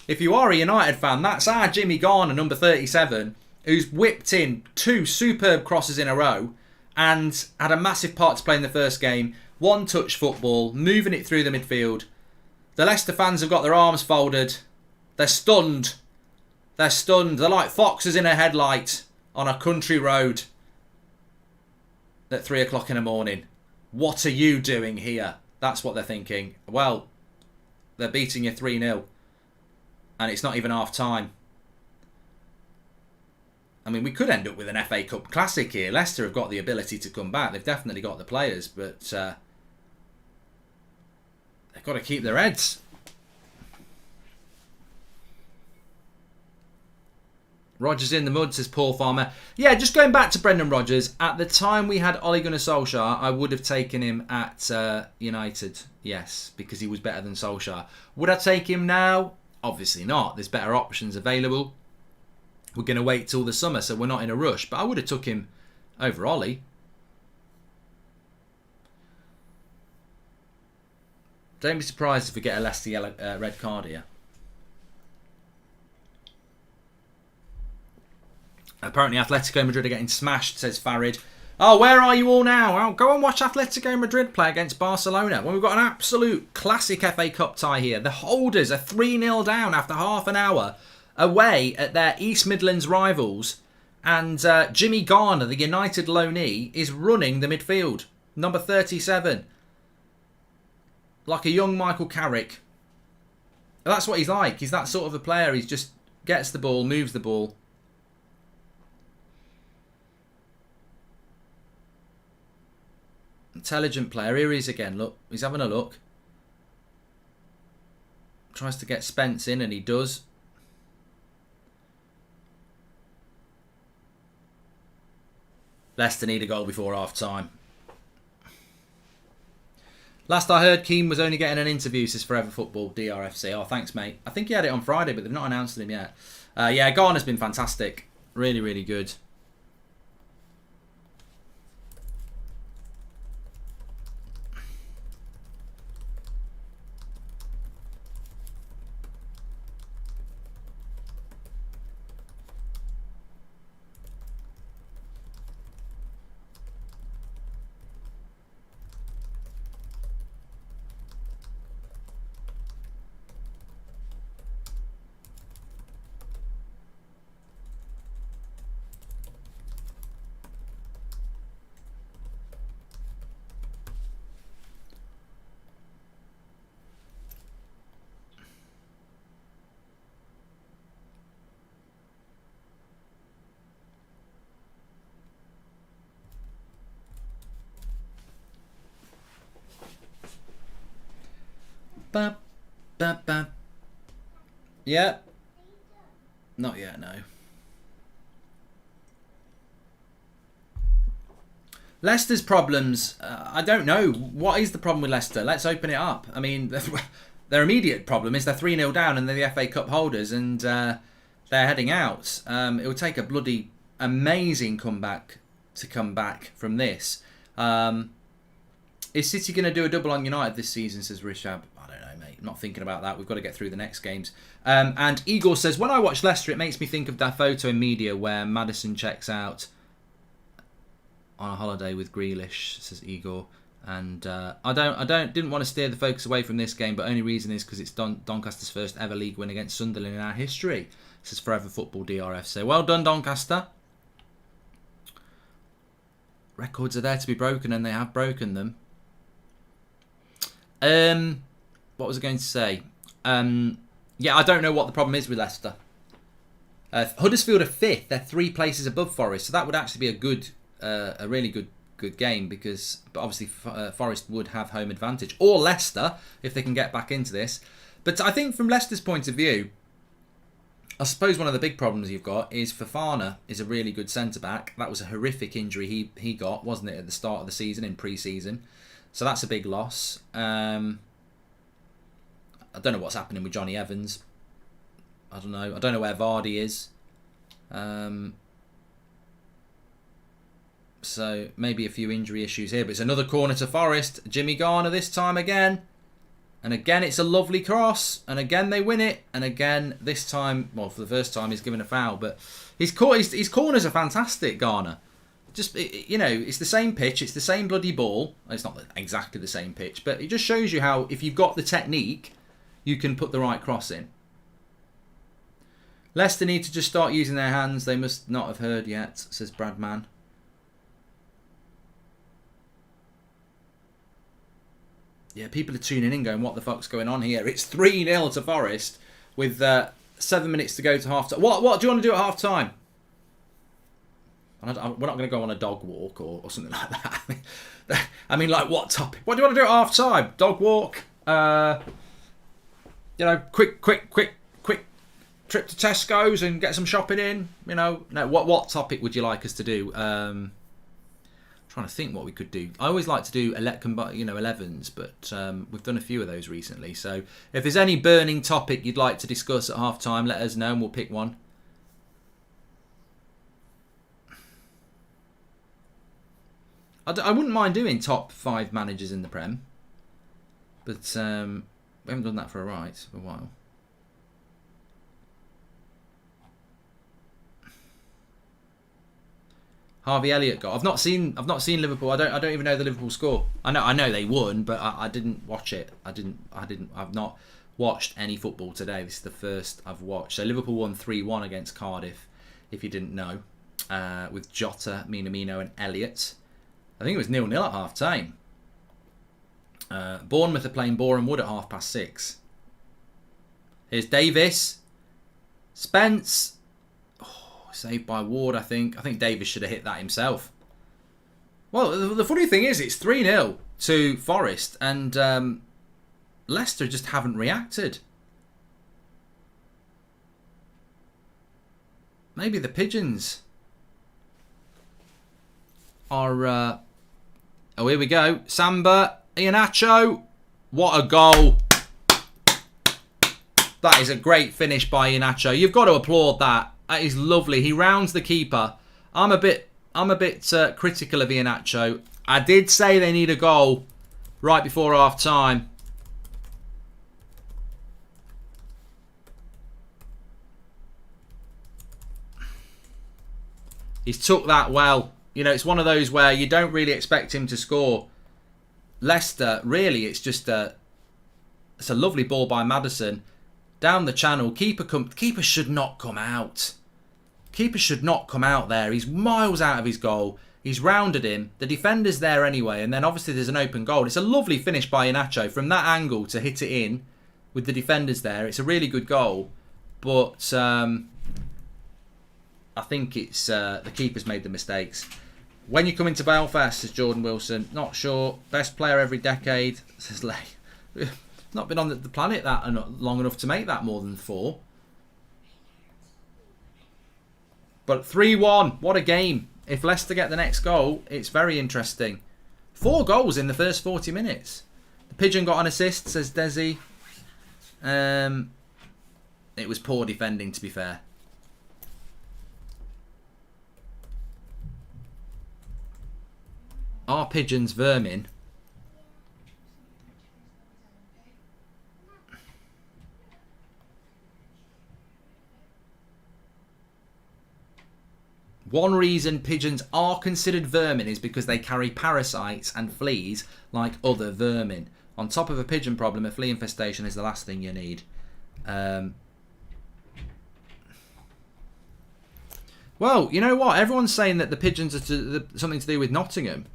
if you are a United fan, that's our Jimmy Garner, number 37, who's whipped in 2 superb crosses in a row and had a massive part to play in the first game. One-touch football, moving it through the midfield. The Leicester fans have got their arms folded. They're stunned. They're stunned. They're like foxes in a headlight on a country road at 3 o'clock in the morning. What are you doing here? That's what they're thinking. Well, they're beating you 3-0. And it's not even half time. I mean, we could end up with an FA Cup Classic here. Leicester have got the ability to come back. They've definitely got the players. But they've got to keep their heads. Rodgers in the mud, says Paul Farmer. Yeah, just going back to Brendan Rodgers. At the time we had Ole Gunnar Solskjaer, I would have taken him at United. Yes, because he was better than Solskjaer. Would I take him now? Obviously not. There's better options available. We're going to wait till the summer, so we're not in a rush. But I would have took him over Ole. Don't be surprised if we get a Leicester red card here. Apparently Atletico Madrid are getting smashed, says Farid. Oh, where are you all now? Oh, go and watch Atletico Madrid play against Barcelona. Well, we've got an absolute classic FA Cup tie here. The holders are 3-0 down after half an hour away at their East Midlands rivals. And Jimmy Garner, the United loanee, is running the midfield. Number 37. Like a young Michael Carrick. That's what he's like. He's that sort of a player. He just gets the ball, moves the ball. Intelligent player. Here he is again. Look, he's having a look. Tries to get Spence in, and he does. Leicester need a goal before half time. Last I heard, Keane was only getting an interview, says Forever Football, DRFC. Oh, thanks, mate. I think he had it on Friday, but they've not announced him yet. Yeah, Garner's been fantastic. Really, really good. Yeah. Not yet, no. Leicester's problems, I don't know. What is the problem with Leicester? Let's open it up. I mean, their immediate problem is they're 3-0 down and they're the FA Cup holders and they're heading out. It would take a bloody amazing comeback to come back from this. Is City going to do a double on United this season, says Rishab? I don't know, mate. I'm not thinking about that. We've got to get through the next games. And Igor says, when I watch Leicester, it makes me think of that photo in media where Maddison checks out on a holiday with Grealish, says Igor. And I didn't want to steer the focus away from this game, but only reason is because it's Doncaster's first ever league win against Sunderland in our history, says Forever Football DRF. So well done, Doncaster. Records are there to be broken, and they have broken them. What was I going to say? Yeah, I don't know what the problem is with Leicester. Huddersfield are 5th. They're 3 places above Forest, so that would actually be a really good game but obviously Forest would have home advantage, or Leicester if they can get back into this. But I think from Leicester's point of view, I suppose one of the big problems you've got is Fofana is a really good centre-back. That was a horrific injury he got, wasn't it, at the start of the season, in pre-season. So that's a big loss. I don't know what's happening with Johnny Evans. I don't know. I don't know where Vardy is. So maybe a few injury issues here. But it's another corner to Forest. Jimmy Garner this time again. And again, it's a lovely cross. And again, they win it. And again, this time, well, for the first time, he's given a foul. But his corners are fantastic, Garner. Just, you know, it's the same pitch. It's the same bloody ball. It's not exactly the same pitch. But it just shows you how, if you've got the technique, you can put the right cross in. Leicester need to just start using their hands. They must not have heard yet, says Bradman. Yeah, people are tuning in going, what the fuck's going on here? It's 3-0 to Forest with 7 minutes to go to half time. What do you want to do at half time? We're not going to go on a dog walk or something like that. I mean, like, what topic? What do you want to do at half time? Dog walk? You know, quick trip to Tesco's and get some shopping in. You know, no. What topic would you like us to do? Trying to think what we could do. I always like to do 11s, but we've done a few of those recently. So if there's any burning topic you'd like to discuss at half time, let us know and we'll pick one. I wouldn't mind doing top 5 managers in the Prem, but we haven't done that for a while. Harvey Elliott got. I've not seen Liverpool. I don't even know the Liverpool score. I know they won, but I didn't watch it. I've not watched any football today. This is the first I've watched. So Liverpool won 3-1 against Cardiff, if you didn't know, with Jota, Minamino and Elliott. I think it was 0-0 at half time. Bournemouth are playing Boreham Wood at 6:30. Here's Davis. Spence. Saved by Ward, I think. I think Davis should have hit that himself. Well, the funny thing is, it's 3-0 to Forest, and Leicester just haven't reacted. Maybe the Pigeons are... Oh, here we go. Samba, Iheanacho. What a goal. That is a great finish by Iheanacho. You've got to applaud that. That is lovely. He rounds the keeper. I'm a bit critical of Iheanacho. I did say they need a goal right before half time. He's took that well. You know, it's one of those where you don't really expect him to score. Leicester, really, it's a lovely ball by Maddison. Down the channel. Keeper should not come out. Keeper should not come out there. He's miles out of his goal. He's rounded him. The defender's there anyway. And then obviously there's an open goal. It's a lovely finish by Iheanacho. From that angle to hit it in with the defenders there. It's a really good goal. But I think it's the keeper's made the mistakes. When you come into Belfast, says Jordan Wilson, not sure. Best player every decade, says Lay. Not been on the planet that long enough to make that more than 4. But 3-1. What a game. If Leicester get the next goal, it's very interesting. 4 goals in the first 40 minutes. The Pigeon got an assist, says Desi. It was poor defending, to be fair. Are pigeons vermin? One reason pigeons are considered vermin is because they carry parasites and fleas like other vermin. On top of a pigeon problem, a flea infestation is the last thing you need. Well, you know what? Everyone's saying that the pigeons are something to do with Nottingham.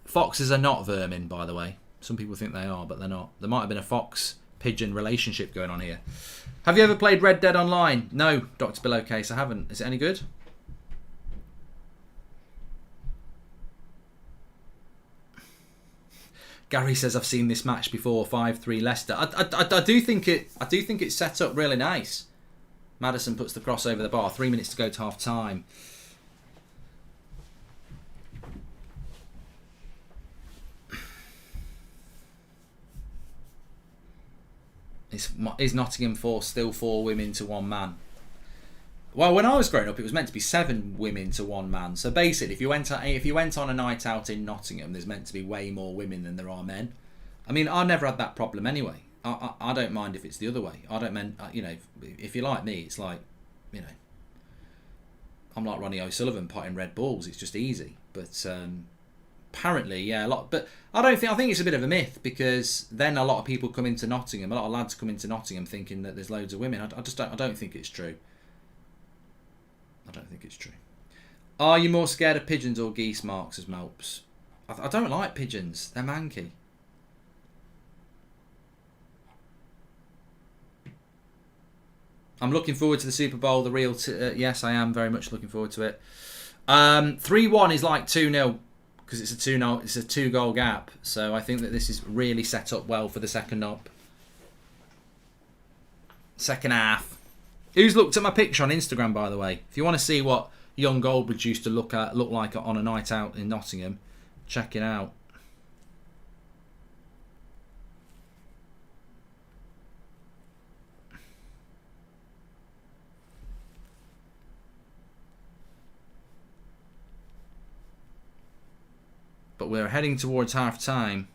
Foxes are not vermin, by the way. Some people think they are, but they're not. There might have been a fox-pigeon relationship going on here. Have you ever played Red Dead Online? No, Dr. Billowcase, I haven't. Is it any good? Gary says I've seen this match before. 5-3 Leicester. I do think it's set up really nice. Maddison puts the cross over the bar. 3 minutes to go to half time. Is Nottingham Forest still 4 women to 1 man? Well, when I was growing up, it was meant to be 7 women to 1 man. So basically, if you went on a night out in Nottingham, there's meant to be way more women than there are men. I mean, I never had that problem anyway. I don't mind if it's the other way. I don't mind, you know, if you're like me, it's like, you know, I'm like Ronnie O'Sullivan potting red balls. It's just easy. But apparently, yeah, a lot. But I think it's a bit of a myth, because then a lot of people come into Nottingham. A lot of lads come into Nottingham thinking that there's loads of women. I don't think it's true. I don't think it's true. Are you more scared of pigeons or geese, Marks, as Malps? I don't like pigeons. They're manky. I'm looking forward to the Super Bowl. The real... yes, I am very much looking forward to it. 3-1 is like 2-0, because it's a 2-0. It's a 2-goal gap. So I think that this is really set up well for the second half. Who's looked at my picture on Instagram, by the way? If you want to see what young Goldbridge used to look like on a night out in Nottingham, check it out. But we're heading towards half time.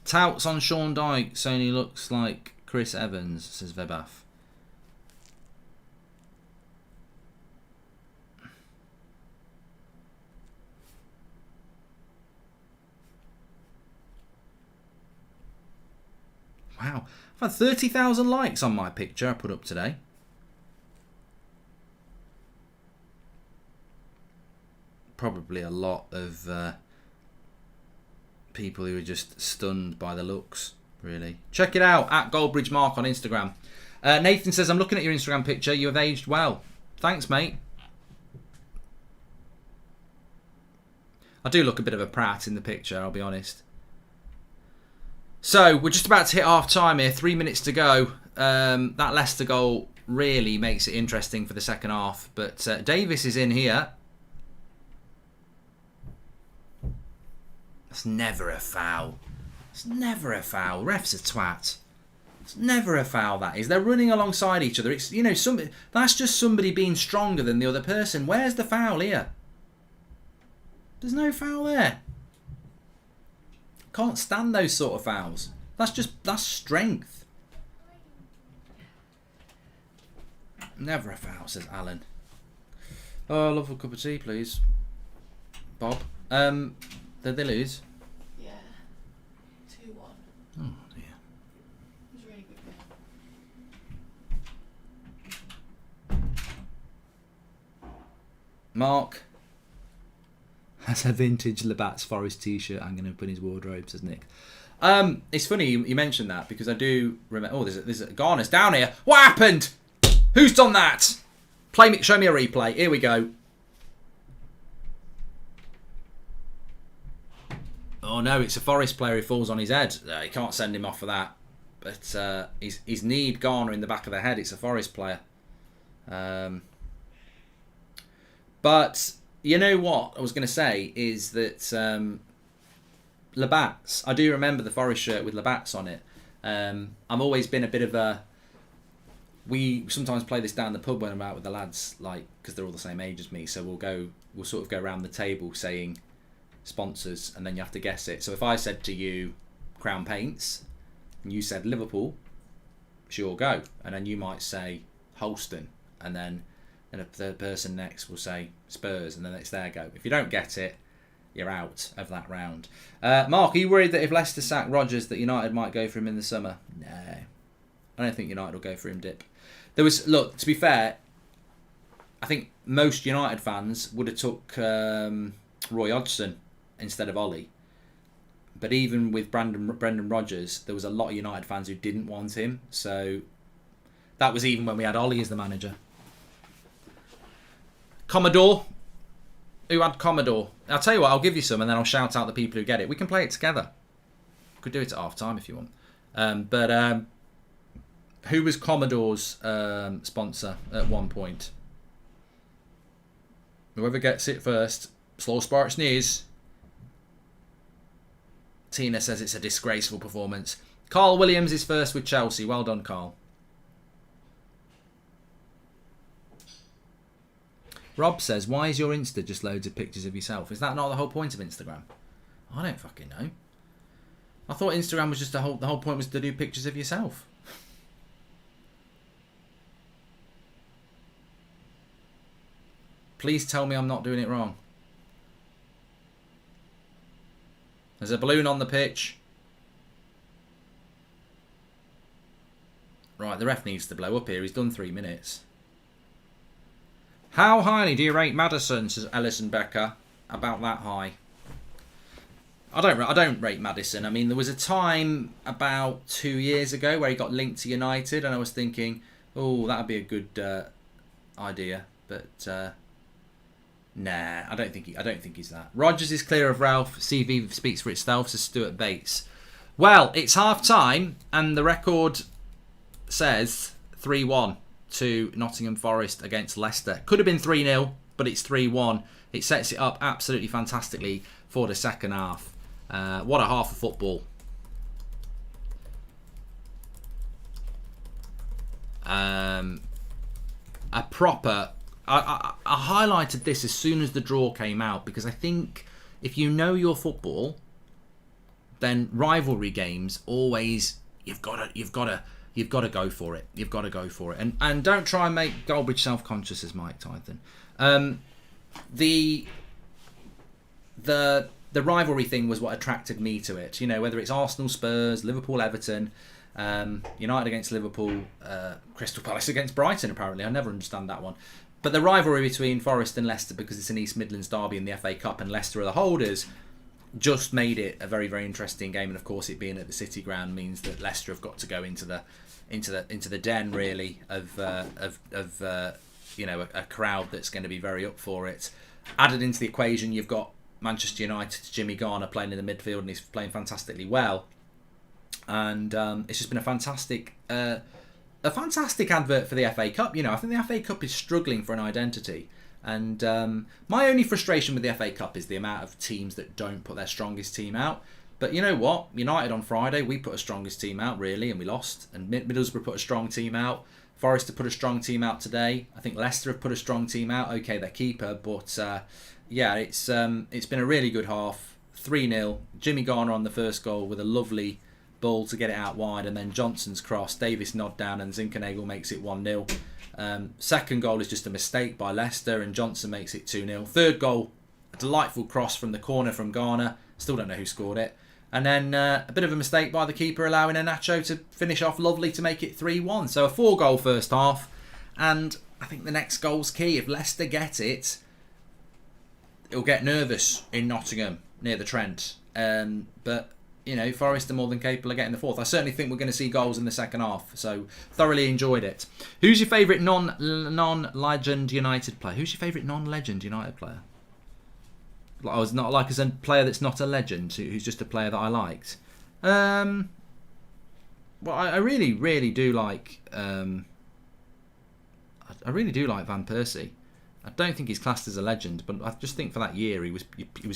Touts on Sean Dyche saying he looks like Chris Evans, says Vebath. Wow, I've had 30,000 likes on my picture I put up today. Probably a lot of people who are just stunned by the looks, really. Check it out, at Goldbridge Mark on Instagram. Nathan says, I'm looking at your Instagram picture. You have aged well. Thanks, mate. I do look a bit of a prat in the picture, I'll be honest. So, we're just about to hit half time here. 3 minutes to go. That Leicester goal really makes it interesting for the second half. But Davis is in here. That's never a foul. It's never a foul. Ref's a twat. It's never a foul, that is. They're running alongside each other. It's, you know, that's just somebody being stronger than the other person. Where's the foul here? There's no foul there. Can't stand those sort of fouls. That's strength. Never a foul, says Alan. Oh, I love a cup of tea, please. Bob. Did they lose? Yeah. Mark has a vintage Labatt's Forest t-shirt hanging up in his wardrobe, says Nick. It's funny you mentioned that because I do remember... Oh, there's a Garner's down here. What happened? Who's done that? Show me a replay. Here we go. Oh no, it's a Forest player who falls on his head. You can't send him off for that. But he's kneed Garner in the back of the head. It's a Forest player. But you know what I was going to say is that Labatt's, I do remember the Forest shirt with Labatt's on it. I've always been a bit of a... We sometimes play this down the pub when I'm out with the lads, like, because they're all the same age as me. So we'll sort of go around the table saying sponsors, and then you have to guess it. So if I said to you Crown Paints, and you said Liverpool, it's your go. And then you might say Holston, and then the person next will say Spurs, and then it's their go. If you don't get it, you're out of that round. Mark, are you worried that if Leicester sack Rodgers that United might go for him in the summer? No. I don't think United will go for him, Dip. Look, to be fair, I think most United fans would have took Roy Hodgson instead of Ollie. But even with Brendan Rodgers, there was a lot of United fans who didn't want him. So that was even when we had Ollie as the manager. Commodore. Who had Commodore? I'll tell you what, I'll give you some and then I'll shout out the people who get it. We can play it together. Could do it at half time if you want. But who was Commodore's sponsor at one point? Whoever gets it first. Slow Sparks News. Tina says it's a disgraceful performance. Carl Williams is first with Chelsea. Well done, Carl. Rob says, why is your Insta just loads of pictures of yourself? Is that not the whole point of Instagram? I don't fucking know. I thought Instagram was just the whole point was to do pictures of yourself. Please tell me I'm not doing it wrong. There's a balloon on the pitch. Right, the ref needs to blow up here. He's done 3 minutes. How highly do you rate Maddison, says Ellison Becker. About that high. I don't rate Maddison. I mean, there was a time about 2 years ago where he got linked to United, and I was thinking, oh, that'd be a good idea. But nah, I don't think he's that. Rodgers is clear of Ralph. CV speaks for itself, says Stuart Bates. Well, it's half time, and the record says 3-1 to Nottingham Forest against Leicester. Could have been 3-0, but it's 3-1. It sets it up absolutely fantastically for the second half. What a half of football. A proper... I highlighted this as soon as the draw came out because I think if you know your football, then rivalry games always you've got to go for it. You've got to go for it, and don't try and make Goldbridge self-conscious as Mike Tyson. The rivalry thing was what attracted me to it. You know, whether it's Arsenal, Spurs, Liverpool, Everton, United against Liverpool, Crystal Palace against Brighton. Apparently, I never understand that one. But the rivalry between Forest and Leicester, because it's an East Midlands derby in the FA Cup and Leicester are the holders, just made it a very, very interesting game. And of course, it being at the City Ground means that Leicester have got to go into the den really of you know, a crowd that's going to be very up for it. Added into the equation, you've got Manchester United's Jimmy Garner playing in the midfield, and he's playing fantastically well. And it's just been a fantastic advert for the FA Cup. You know, I think the FA Cup is struggling for an identity. And my only frustration with the FA Cup is the amount of teams that don't put their strongest team out. But you know what? United on Friday, we put a strongest team out, really, and we lost. And Middlesbrough put a strong team out. Forest have put a strong team out today. I think Leicester have put a strong team out. Okay, their keeper, but yeah, it's been a really good half. 3-0. Jimmy Garner on the first goal with a lovely ball to get it out wide, and then Johnson's cross. Davis nod down, and Zinchenko makes it 1-0. Second goal is just a mistake by Leicester, and Johnson makes it 2-0. Third goal, a delightful cross from the corner from Garner. Still don't know who scored it. And then a bit of a mistake by the keeper, allowing Iheanacho to finish off lovely to make it 3-1. So a 4-goal first half. And I think the next goal's key. If Leicester get it, he'll get nervous in Nottingham near the Trent. But Forest are more than capable of getting the fourth. I certainly think we're going to see goals in the second half. So thoroughly enjoyed it. Who's your favourite non-legend United player? Who's your favourite non-legend United player? I was not like as a player that's not a legend, who's just a player that I liked. Well, I really, really do like. I really do like Van Persie. I don't think he's classed as a legend, but I just think for that year he was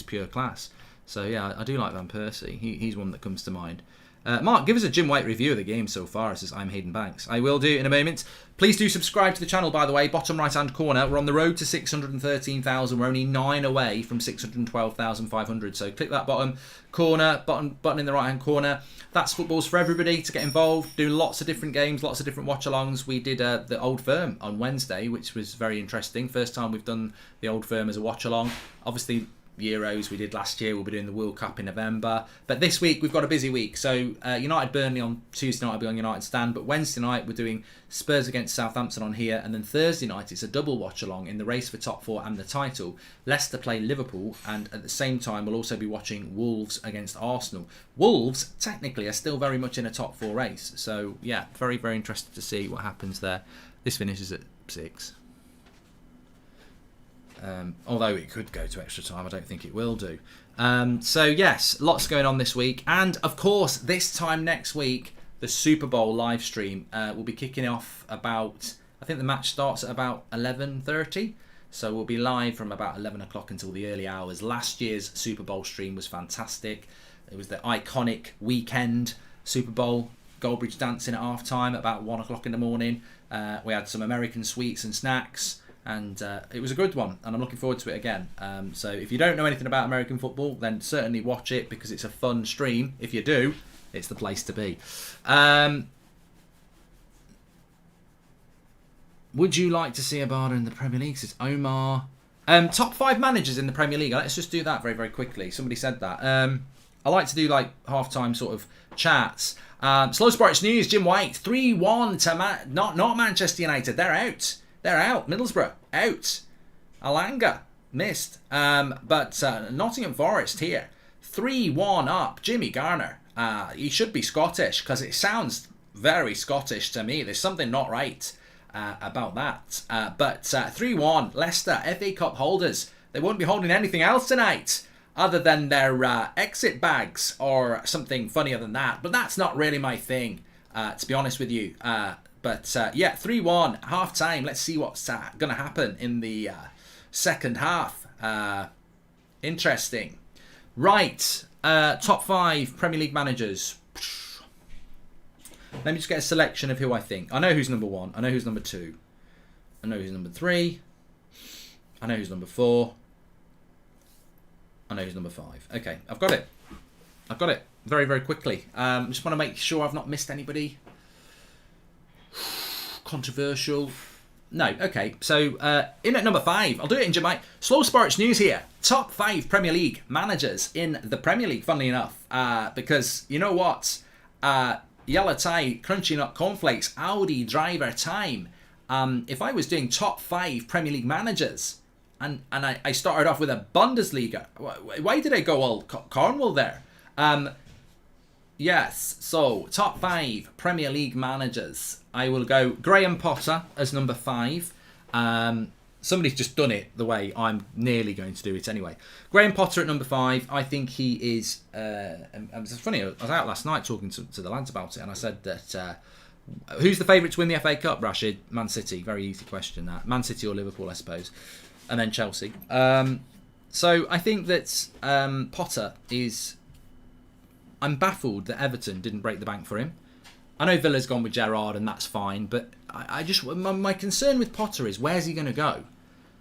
pure class. So yeah, I do like Van Persie. He's one that comes to mind. Mark, give us a Jim White review of the game so far. It says, I'm Hayden Banks. I will do in a moment. Please do subscribe to the channel, by the way. Bottom right-hand corner. We're on the road to 613,000. We're only 9 away from 612,500. So click that bottom corner, button in the right-hand corner. That's Footballs for everybody to get involved. Do lots of different games, lots of different watch-alongs. We did the Old Firm on Wednesday, which was very interesting. First time we've done the Old Firm as a watch-along. Obviously, Euros we did last year. We'll be doing the World Cup in November, but this week we've got a busy week. So United Burnley on Tuesday night will be on United Stand, but Wednesday night we're doing Spurs against Southampton on here, and then Thursday night it's a double watch along in the race for top 4 and the title. Leicester play Liverpool, and at the same time we'll also be watching Wolves against Arsenal. Wolves technically are still very much in a top 4 race, so yeah, very, very interested to see what happens there. This finishes at 6. Although it could go to extra time, I don't think it will do. So yes, lots going on this week. And of course, this time next week, the Super Bowl live stream will be kicking off about, I think the match starts at about 11:30. So we'll be live from about 11 o'clock until the early hours. Last year's Super Bowl stream was fantastic. It was the iconic weekend Super Bowl. Goldbridge dancing at half time at about 1 o'clock in the morning. We had some American sweets and snacks. And it was a good one, and I'm looking forward to it again. So if you don't know anything about American football, then certainly watch it because it's a fun stream. If you do, it's the place to be. Would you like to see Abada in the Premier League? Says Omar. Top 5 managers in the Premier League. Let's just do that very, very quickly. Somebody said that. I like to do like half-time sort of chats. Slow Sports News, Jim White, 3-1 to not Manchester United. They're out. They're out. Middlesbrough, out. Alanga, missed. But Nottingham Forest here, 3-1 up. Jimmy Garner, he should be Scottish because it sounds very Scottish to me. There's something not right about that. But 3-1, Leicester, FA Cup holders. They won't be holding anything else tonight other than their exit bags or something funnier than that. But that's not really my thing, to be honest with you. But yeah, 3-1, half time. Let's see what's going to happen in the second half. Interesting. Right, top 5 Premier League managers. Let me just get a selection of who I think. I know who's number 1. I know who's number 2. I know who's number 3. I know who's number 4. I know who's number 5. Okay, I've got it. I've got it very, very quickly. Just want to make sure I've not missed anybody. Controversial. No, okay. So, in at number 5, I'll do it in Jamaica. Slow Sports News here. Top 5 Premier League managers in the Premier League, funnily enough. Because, you know what? Yellow Tie, Crunchy Nut Cornflakes, Audi driver time. If I was doing top 5 Premier League managers, and I started off with a Bundesliga, why did I go all Cornwall there? Yes, so top 5 Premier League managers. I will go Graham Potter as number 5. Somebody's just done it the way I'm nearly going to do it anyway. Graham Potter at number 5. I think he is... it's funny, I was out last night talking to the lads about it, and I said that... who's the favourite to win the FA Cup, Rashid? Man City. Very easy question, that. Man City or Liverpool, I suppose. And then Chelsea. So I think that Potter is... I'm baffled that Everton didn't break the bank for him. I know Villa's gone with Gerrard and that's fine, but I just my concern with Potter is where's he going to go?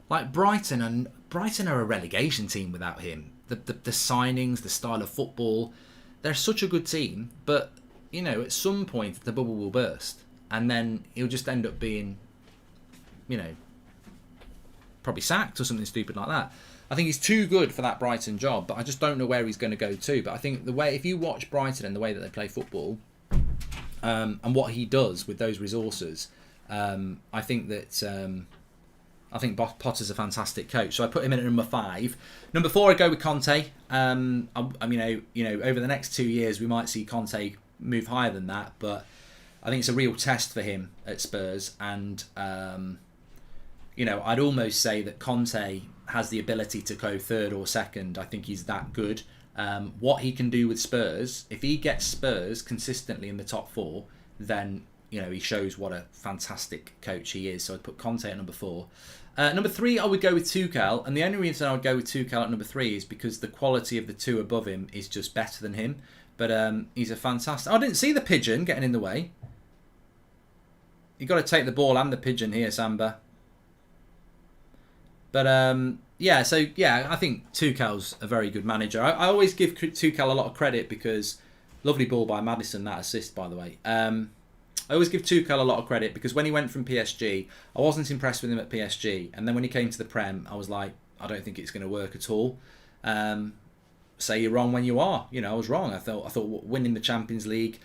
Like Brighton are a relegation team without him. The signings, the style of football, they're such a good team, but you know at some point the bubble will burst and then he'll just end up being, you know, probably sacked or something stupid like that. I think he's too good for that Brighton job, but I just don't know where he's going to go to. But I think the way, if you watch Brighton and the way that they play football, and what he does with those resources, I think that I think Potter's a fantastic coach, so I put him in at number 5. Number 4, I go with Conte. I mean, over the next 2 years, we might see Conte move higher than that, but I think it's a real test for him at Spurs. And I'd almost say that Conte has the ability to go 3rd or 2nd. I think he's that good. What he can do with Spurs, if he gets Spurs consistently in the top 4, then he shows what a fantastic coach he is. So I'd put Conte at number 4. Number 3, I would go with Tuchel, and the only reason I would go with Tuchel at number 3 is because the quality of the 2 above him is just better than him. But he's a fantastic... I didn't see the pigeon getting in the way. You've got to take the ball and the pigeon here, Samba. But I think Tuchel's a very good manager. I always give Tuchel a lot of credit because... Lovely ball by Maddison, that assist, by the way. I always give Tuchel a lot of credit because when he went from PSG, I wasn't impressed with him at PSG. And then when he came to the Prem, I was like, I don't think it's going to work at all. Say you're wrong when you are. I was wrong. I thought winning the Champions League,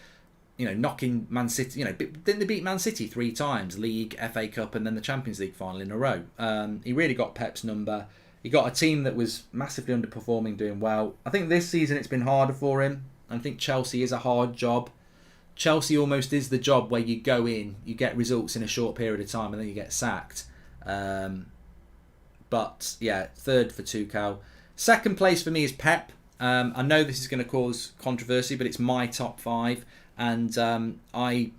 knocking Man City, didn't they beat Man City 3 times? League, FA Cup, and then the Champions League final in a row. He really got Pep's number. He got a team that was massively underperforming, doing well. I think this season it's been harder for him. I think Chelsea is a hard job. Chelsea almost is the job where you go in, you get results in a short period of time, and then you get sacked. But yeah, 3rd for Tuchel. 2nd place for me is Pep. I know this is going to cause controversy, but it's my top 5, and I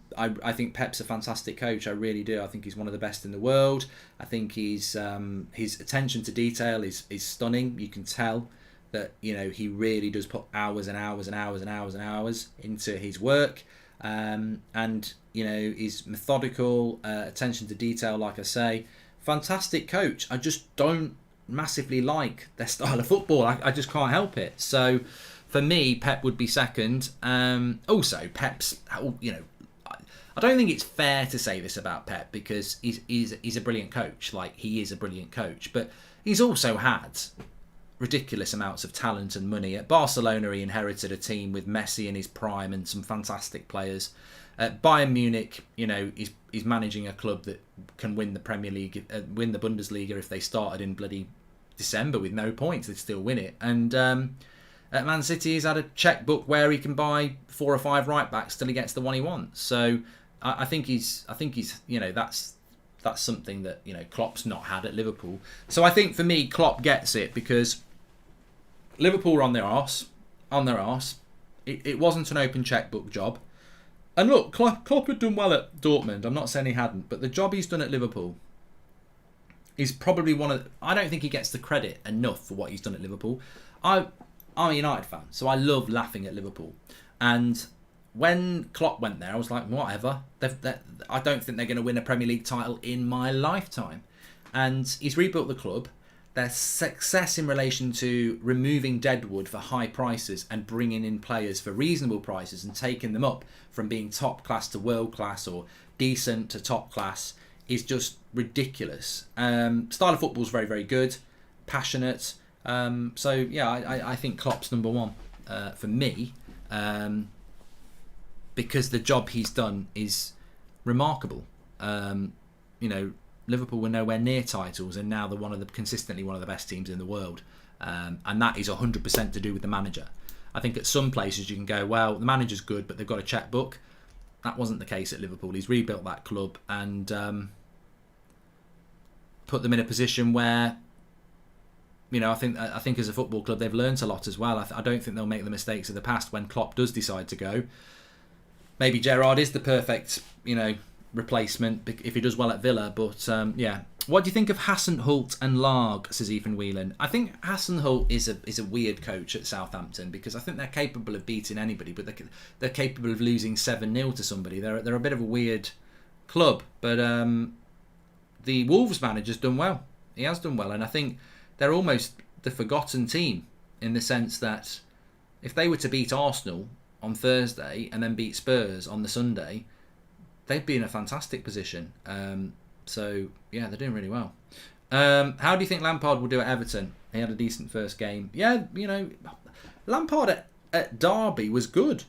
think Pep's a fantastic coach. I really do. I think he's one of the best in the world. I think his attention to detail is stunning. You can tell that he really does put hours and hours and hours and hours and hours into his work. And he's methodical, attention to detail, like I say. Fantastic coach. I just don't massively like their style of football. I just can't help it. So for me, Pep would be 2nd. Also, Pep's, I don't think it's fair to say this about Pep because he's a brilliant coach. Like, he is a brilliant coach. But he's also had ridiculous amounts of talent and money. At Barcelona, he inherited a team with Messi in his prime and some fantastic players. At Bayern Munich, he's managing a club that can win the Premier League, win the Bundesliga if they started in bloody December with no points, they'd still win it. And at Man City, he's had a checkbook where he can buy 4 or 5 right backs till he gets the one he wants. So I think he's that's something that Klopp's not had at Liverpool. So I think for me, Klopp gets it because Liverpool were on their arse. It wasn't an open checkbook job. And look, Klopp had done well at Dortmund. I'm not saying he hadn't, but the job he's done at Liverpool is probably I don't think he gets the credit enough for what he's done at Liverpool. I'm a United fan, so I love laughing at Liverpool. And when Klopp went there, I was like, whatever. I don't think they're going to win a Premier League title in my lifetime. And he's rebuilt the club. Their success in relation to removing deadwood for high prices and bringing in players for reasonable prices and taking them up from being top class to world class or decent to top class is just ridiculous. Style of football is very, very good, passionate. So yeah, I think Klopp's number 1 for me because the job he's done is remarkable. Liverpool were nowhere near titles, and now they're consistently one of the best teams in the world. And that is 100% to do with the manager. I think at some places you can go, well, the manager's good, but they've got a checkbook. That wasn't the case at Liverpool. He's rebuilt that club and put them in a position where, I think as a football club they've learnt a lot as well. I don't think they'll make the mistakes of the past when Klopp does decide to go. Maybe Gerrard is the perfect, replacement if he does well at Villa, but yeah. What do you think of Hasenhüttl and Larg, says Ethan Whelan? I think Hasenhüttl is a weird coach at Southampton because I think they're capable of beating anybody, but they're capable of losing 7-0 to somebody. They're a bit of a weird club, but the Wolves manager's done well. He has done well, and I think they're almost the forgotten team in the sense that if they were to beat Arsenal on Thursday and then beat Spurs on the Sunday, they'd be in a fantastic position. So, yeah, they're doing really well. How do you think Lampard will do at Everton? He had a decent first game. Yeah, Lampard at Derby was good.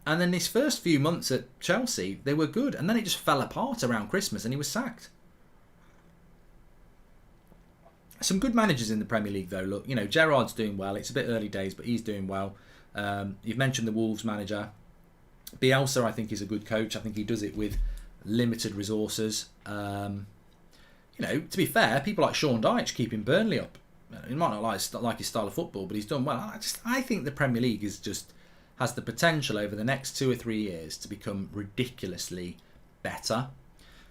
And then his first few months at Chelsea, they were good. And then it just fell apart around Christmas and he was sacked. Some good managers in the Premier League, though. Look, you know, Gerrard's doing well. It's a bit early days, but he's doing well. You've mentioned the Wolves manager. Bielsa, I think, is a good coach. I think he does it with limited resources. You know, to be fair, people like Sean Dyche keeping Burnley up. He might not like his style of football, but he's done well. I think the Premier League has the potential over the next 2 or 3 years to become ridiculously better.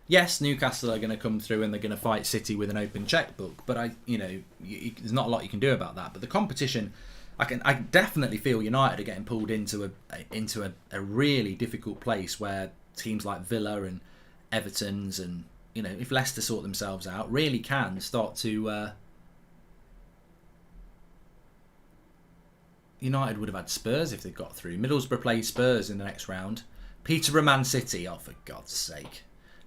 Yes, Newcastle are going to come through and they're going to fight City with an open checkbook, but there's not a lot you can do about that. But the competition, I definitely feel United are getting pulled into a really difficult place where teams like Villa and Everton's and, you know, if Leicester sort themselves out, really can start to. United would have had Spurs if they got through. Middlesbrough played Spurs in the next round. Peterborough, Man City. Oh, for God's sake.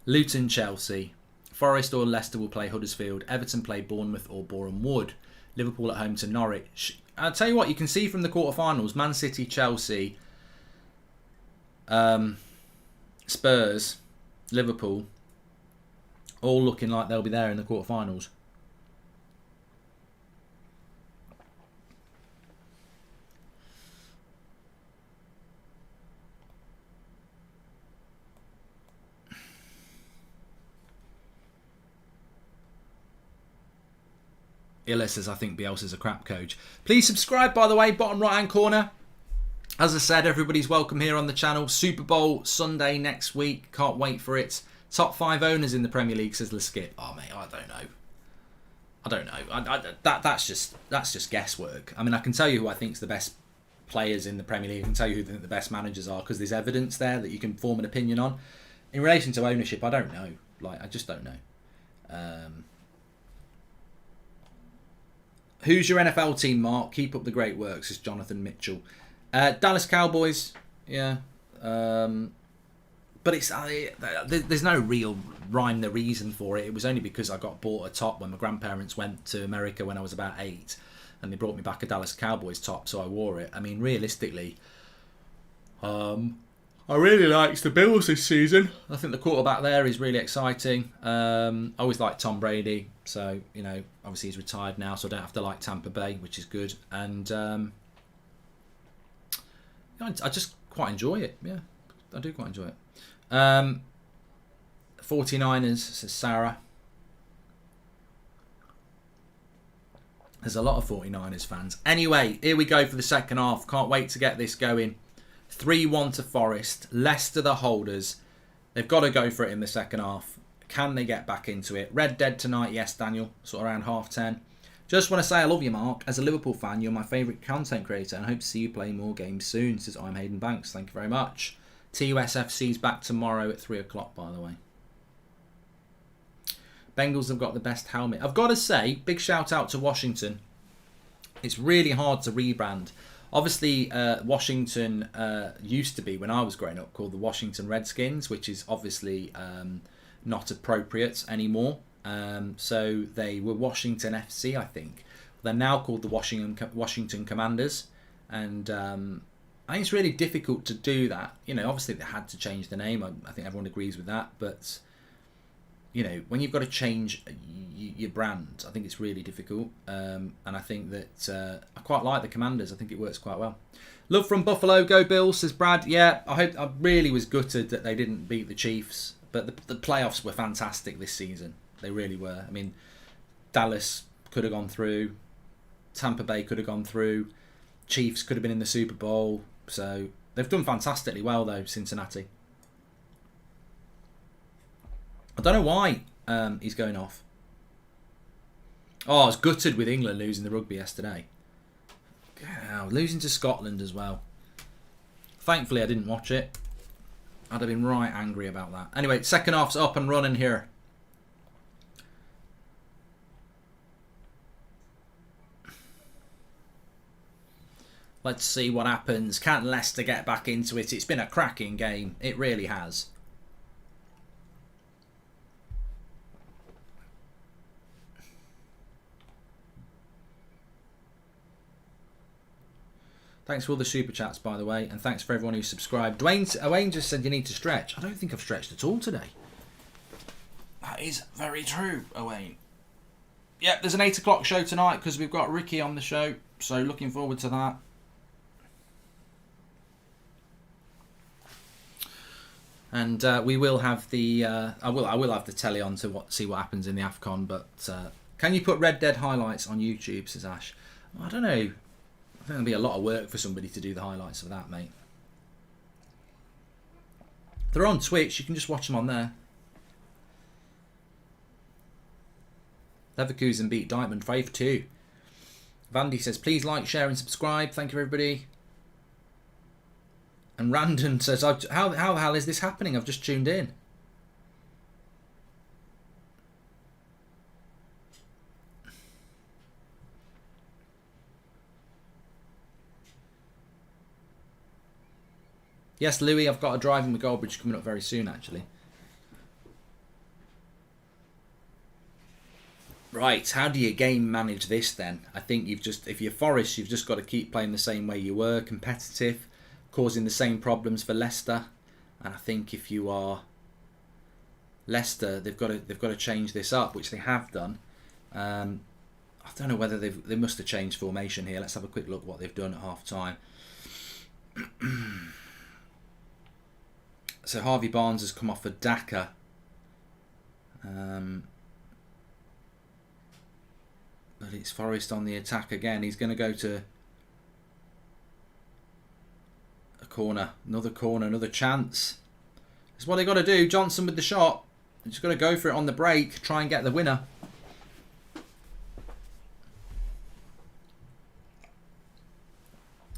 Luton, Chelsea. Forest or Leicester will play Huddersfield. Everton play Bournemouth or Boreham Wood. Liverpool at home to Norwich. I'll tell you what, you can see from the quarterfinals, Man City, Chelsea, Spurs, Liverpool, all looking like they'll be there in the quarterfinals. Illa says, I think Bielsa's a crap coach. Please subscribe, by the way, bottom right hand corner. As I said, everybody's welcome here on the channel. Super Bowl Sunday next week. Can't wait for it. Top 5 owners in the Premier League, says Leskip. Oh, mate, I don't know. That's just guesswork. I mean, I can tell you who I think is the best players in the Premier League. I can tell you who the best managers are because there's evidence there that you can form an opinion on. In relation to ownership, I don't know. I just don't know. Who's your NFL team, Mark? Keep up the great work, says Jonathan Mitchell. Dallas Cowboys, yeah. But there's no real rhyme or reason for it. It was only because I got bought a top when my grandparents went to America when I was about 8, and they brought me back a Dallas Cowboys top, so I wore it. I mean, realistically, I really liked the Bills this season. I think the quarterback there is really exciting. I always liked Tom Brady, so, you know, obviously he's retired now, so I don't have to like Tampa Bay, which is good. And I just quite enjoy it. Yeah, I do quite enjoy it. 49ers, says Sarah. There's a lot of 49ers fans. Anyway, here we go for the second half. Can't wait to get this going. 3-1 to Forest. Leicester the holders. They've got to go for it in the second half. Can they get back into it? Red Dead tonight, yes, Daniel. Sort of around 10:30. Just want to say I love you, Mark. As a Liverpool fan, you're my favourite content creator and I hope to see you play more games soon, says I'm Hayden Banks. Thank you very much. TUSFC's back tomorrow at 3 o'clock, by the way. Bengals have got the best helmet. I've got to say, big shout out to Washington. It's really hard to rebrand. Obviously, Washington used to be, when I was growing up, called the Washington Redskins, which is obviously not appropriate anymore. So they were Washington FC, I think. They're now called the Washington Commanders. And I think it's really difficult to do that. You know, obviously they had to change the name. I think everyone agrees with that. But, you know, when you've got to change your brand, I think it's really difficult. And I think that I quite like the Commanders. I think it works quite well. Love from Buffalo, go Bills, says Brad. Yeah, I really was gutted that they didn't beat the Chiefs. But the playoffs were fantastic this season. They really were. I mean, Dallas could have gone through. Tampa Bay could have gone through. Chiefs could have been in the Super Bowl. So they've done fantastically well, though, Cincinnati. I don't know why he's going off. Oh, I was gutted with England losing the rugby yesterday. Wow, losing to Scotland as well. Thankfully, I didn't watch it. I'd have been right angry about that. Anyway, second half's up and running here. Let's see what happens. Can Leicester get back into it? It's been a cracking game. It really has. Thanks for all the super chats, by the way, and thanks for everyone who subscribed. Owain just said you need to stretch. I don't think I've stretched at all today. That is very true, Owain. Yep, there's an 8 o'clock show tonight because we've got Ricky on the show. So looking forward to that. And we will have the I will have the telly on to see what happens in the AFCON. But can you put Red Dead highlights on YouTube? Says Ash. I don't know. I think there'll be a lot of work for somebody to do the highlights of that, mate. They're on Twitch. You can just watch them on there. Leverkusen beat Dortmund 5-2. Vandy says, please like, share and subscribe. Thank you, everybody. And Randon says, how the hell is this happening? I've just tuned in. Yes, Louis, I've got a driving with Goldbridge coming up very soon, actually. Right, how do you game manage this then? I think if you're Forest, you've just got to keep playing the same way you were, competitive, causing the same problems for Leicester. And I think if you are Leicester, they've got to change this up, which they have done. I don't know whether they must have changed formation here. Let's have a quick look at what they've done at half time. So Harvey Barnes has come off for Daka. But it's Forest on the attack again. He's going to go to a corner. Another chance. That's what they got to do. Johnson with the shot. They're just got to go for it on the break. Try and get the winner.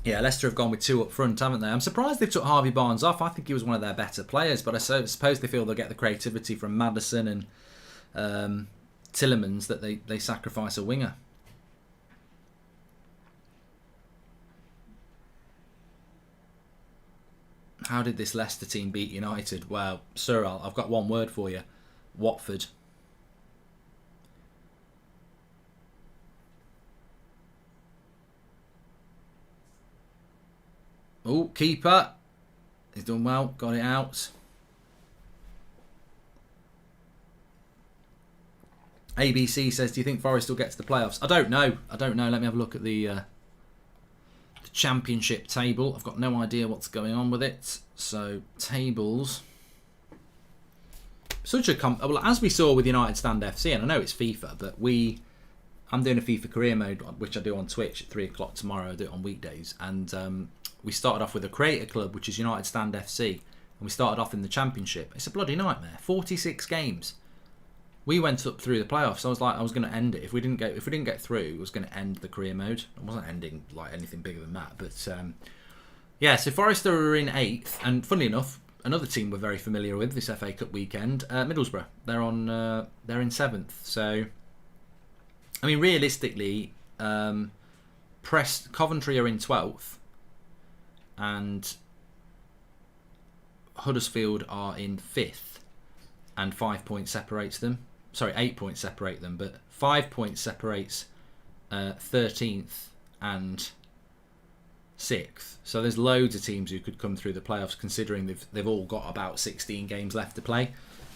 Yeah, Leicester have gone with 2 up front, haven't they? I'm surprised they took Harvey Barnes off. I think he was one of their better players. But I suppose they feel they'll get the creativity from Maddison and Tillemans that they sacrifice a winger. How did this Leicester team beat United? Well, Cyril, I've got one word for you. Watford. Oh, keeper. He's done well. Got it out. ABC says, do you think Forest will get to the playoffs? I don't know. Let me have a look at the championship table. I've got no idea what's going on with it. So, tables. Well, as we saw with United Stand FC, and I know it's FIFA, but I'm doing a FIFA career mode, which I do on Twitch at 3 o'clock tomorrow. I do it on weekdays. And we started off with a creator club, which is United Stand FC. And we started off in the championship. It's a bloody nightmare. 46 games. We went up through the playoffs. I was going to end it. If we didn't get through, I was going to end the career mode. I wasn't ending like anything bigger than that. But yeah, so Forest are in 8th. And funnily enough, another team we're very familiar with this FA Cup weekend, Middlesbrough. They're in 7th. So, I mean, realistically, Coventry are in 12th. And Huddersfield are in 5th. And 5 points separates them. Sorry, 8 points separate them, but 5 points separates 13th and 6th. So there's loads of teams who could come through the playoffs, considering they've all got about 16 games left to play.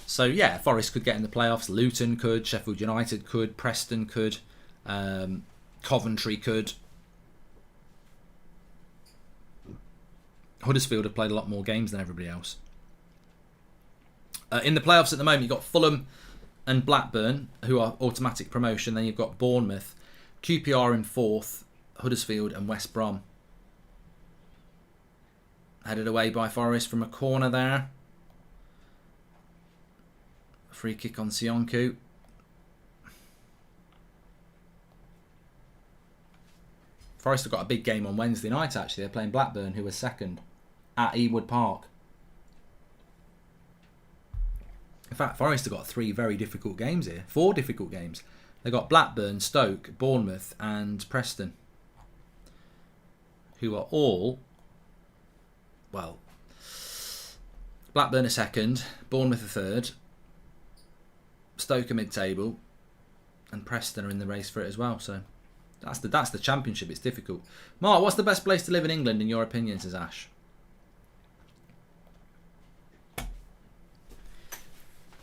So yeah, Forest could get in the playoffs. Luton could, Sheffield United could, Preston could, Coventry could. Huddersfield have played a lot more games than everybody else. In the playoffs at the moment, you've got Fulham and Blackburn, who are automatic promotion. Then you've got Bournemouth, QPR in 4th, Huddersfield and West Brom. Headed away by Forest from a corner there. Free kick on Sionku. Forest have got a big game on Wednesday night, actually. They're playing Blackburn, who are 2nd, at Ewood Park. In fact, Forest have got 3 very difficult games here. 4 difficult games. They've got Blackburn, Stoke, Bournemouth and Preston, who are all, well, Blackburn are 2nd, Bournemouth are 3rd, Stoke are mid-table, and Preston are in the race for it as well. So that's the championship. It's difficult. Mark, what's the best place to live in England in your opinion, says Ash?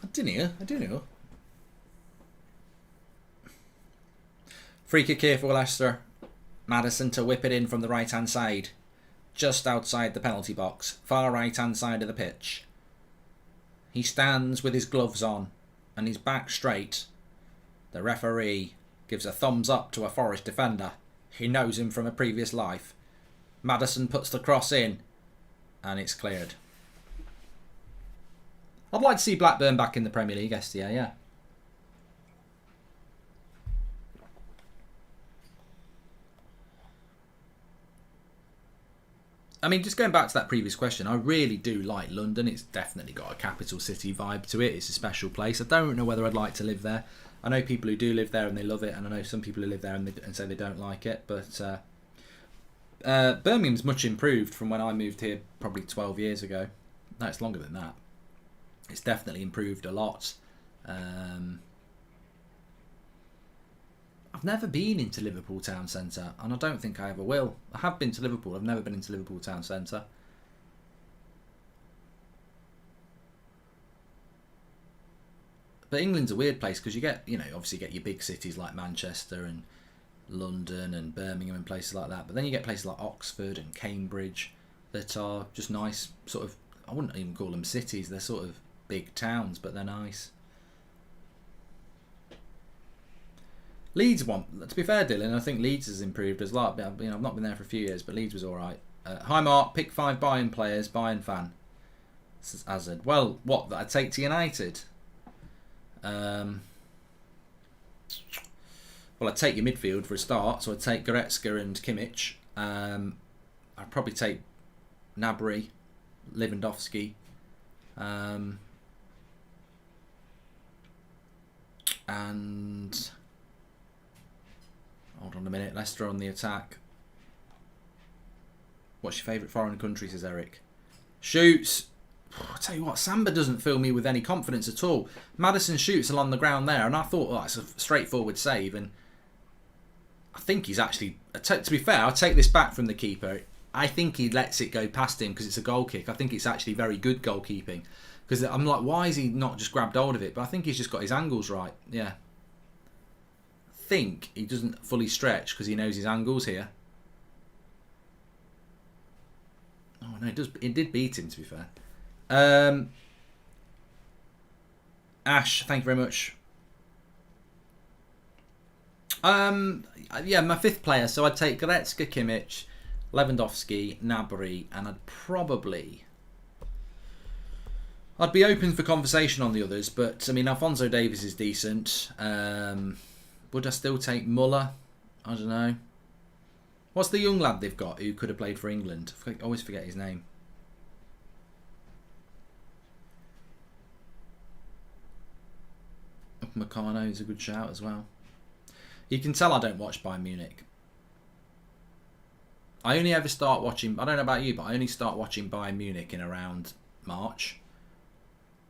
I do know. Free kick here for Leicester. Maddison to whip it in from the right-hand side. Just outside the penalty box. Far right-hand side of the pitch. He stands with his gloves on and his back straight. The referee gives a thumbs up to a Forest defender. He knows him from a previous life. Maddison puts the cross in and it's cleared. I'd like to see Blackburn back in the Premier League, SDA, yeah. I mean, just going back to that previous question, I really do like London. It's definitely got a capital city vibe to it. It's a special place. I don't know whether I'd like to live there. I know people who do live there and they love it, and I know some people who live there and say they don't like it. But Birmingham's much improved from when I moved here probably 12 years ago. No, it's longer than that. It's definitely improved a lot. I've never been into Liverpool Town Centre, and I don't think I ever will. I have been to Liverpool. I've never been into Liverpool Town Centre. But England's a weird place because you get, obviously get your big cities like Manchester and London and Birmingham and places like that. But then you get places like Oxford and Cambridge that are just nice, sort of, I wouldn't even call them cities. They're sort of big towns, but they're nice. Leeds to be fair, Dylan, I think Leeds has improved as well. I've not been there for a few years, but Leeds was alright. Hi Mark, pick 5 Bayern players, Bayern fan. This is Hazard. Well, what, that I'd take to United? Well, I'd take your midfield for a start, so I'd take Goretzka and Kimmich. I'd probably take Gnabry, Lewandowski, and... Hold on a minute. Leicester on the attack. What's your favourite foreign country, says Eric. Shoots. I'll tell you what, Samba doesn't fill me with any confidence at all. Maddison shoots along the ground there, and I thought, it's a straightforward save, and I think he's actually... To be fair, I'll take this back from the keeper. I think he lets it go past him because it's a goal kick. I think it's actually very good goalkeeping. Because I'm like, why is he not just grabbed hold of it? But I think he's just got his angles right. Yeah. Think he doesn't fully stretch because he knows his angles here. Oh no, it did beat him, to be fair. Ash, thank you very much. Yeah, my 5th player, so I'd take Goretzka, Kimmich, Lewandowski, Gnabry, and I'd be open for conversation on the others, but I mean, Alphonso Davies is decent. Would I still take Muller? I don't know. What's the young lad they've got who could have played for England? I always forget his name. Meccano is a good shout as well. You can tell I don't watch Bayern Munich. I only ever start watching... I don't know about you, but I only start watching Bayern Munich in around March.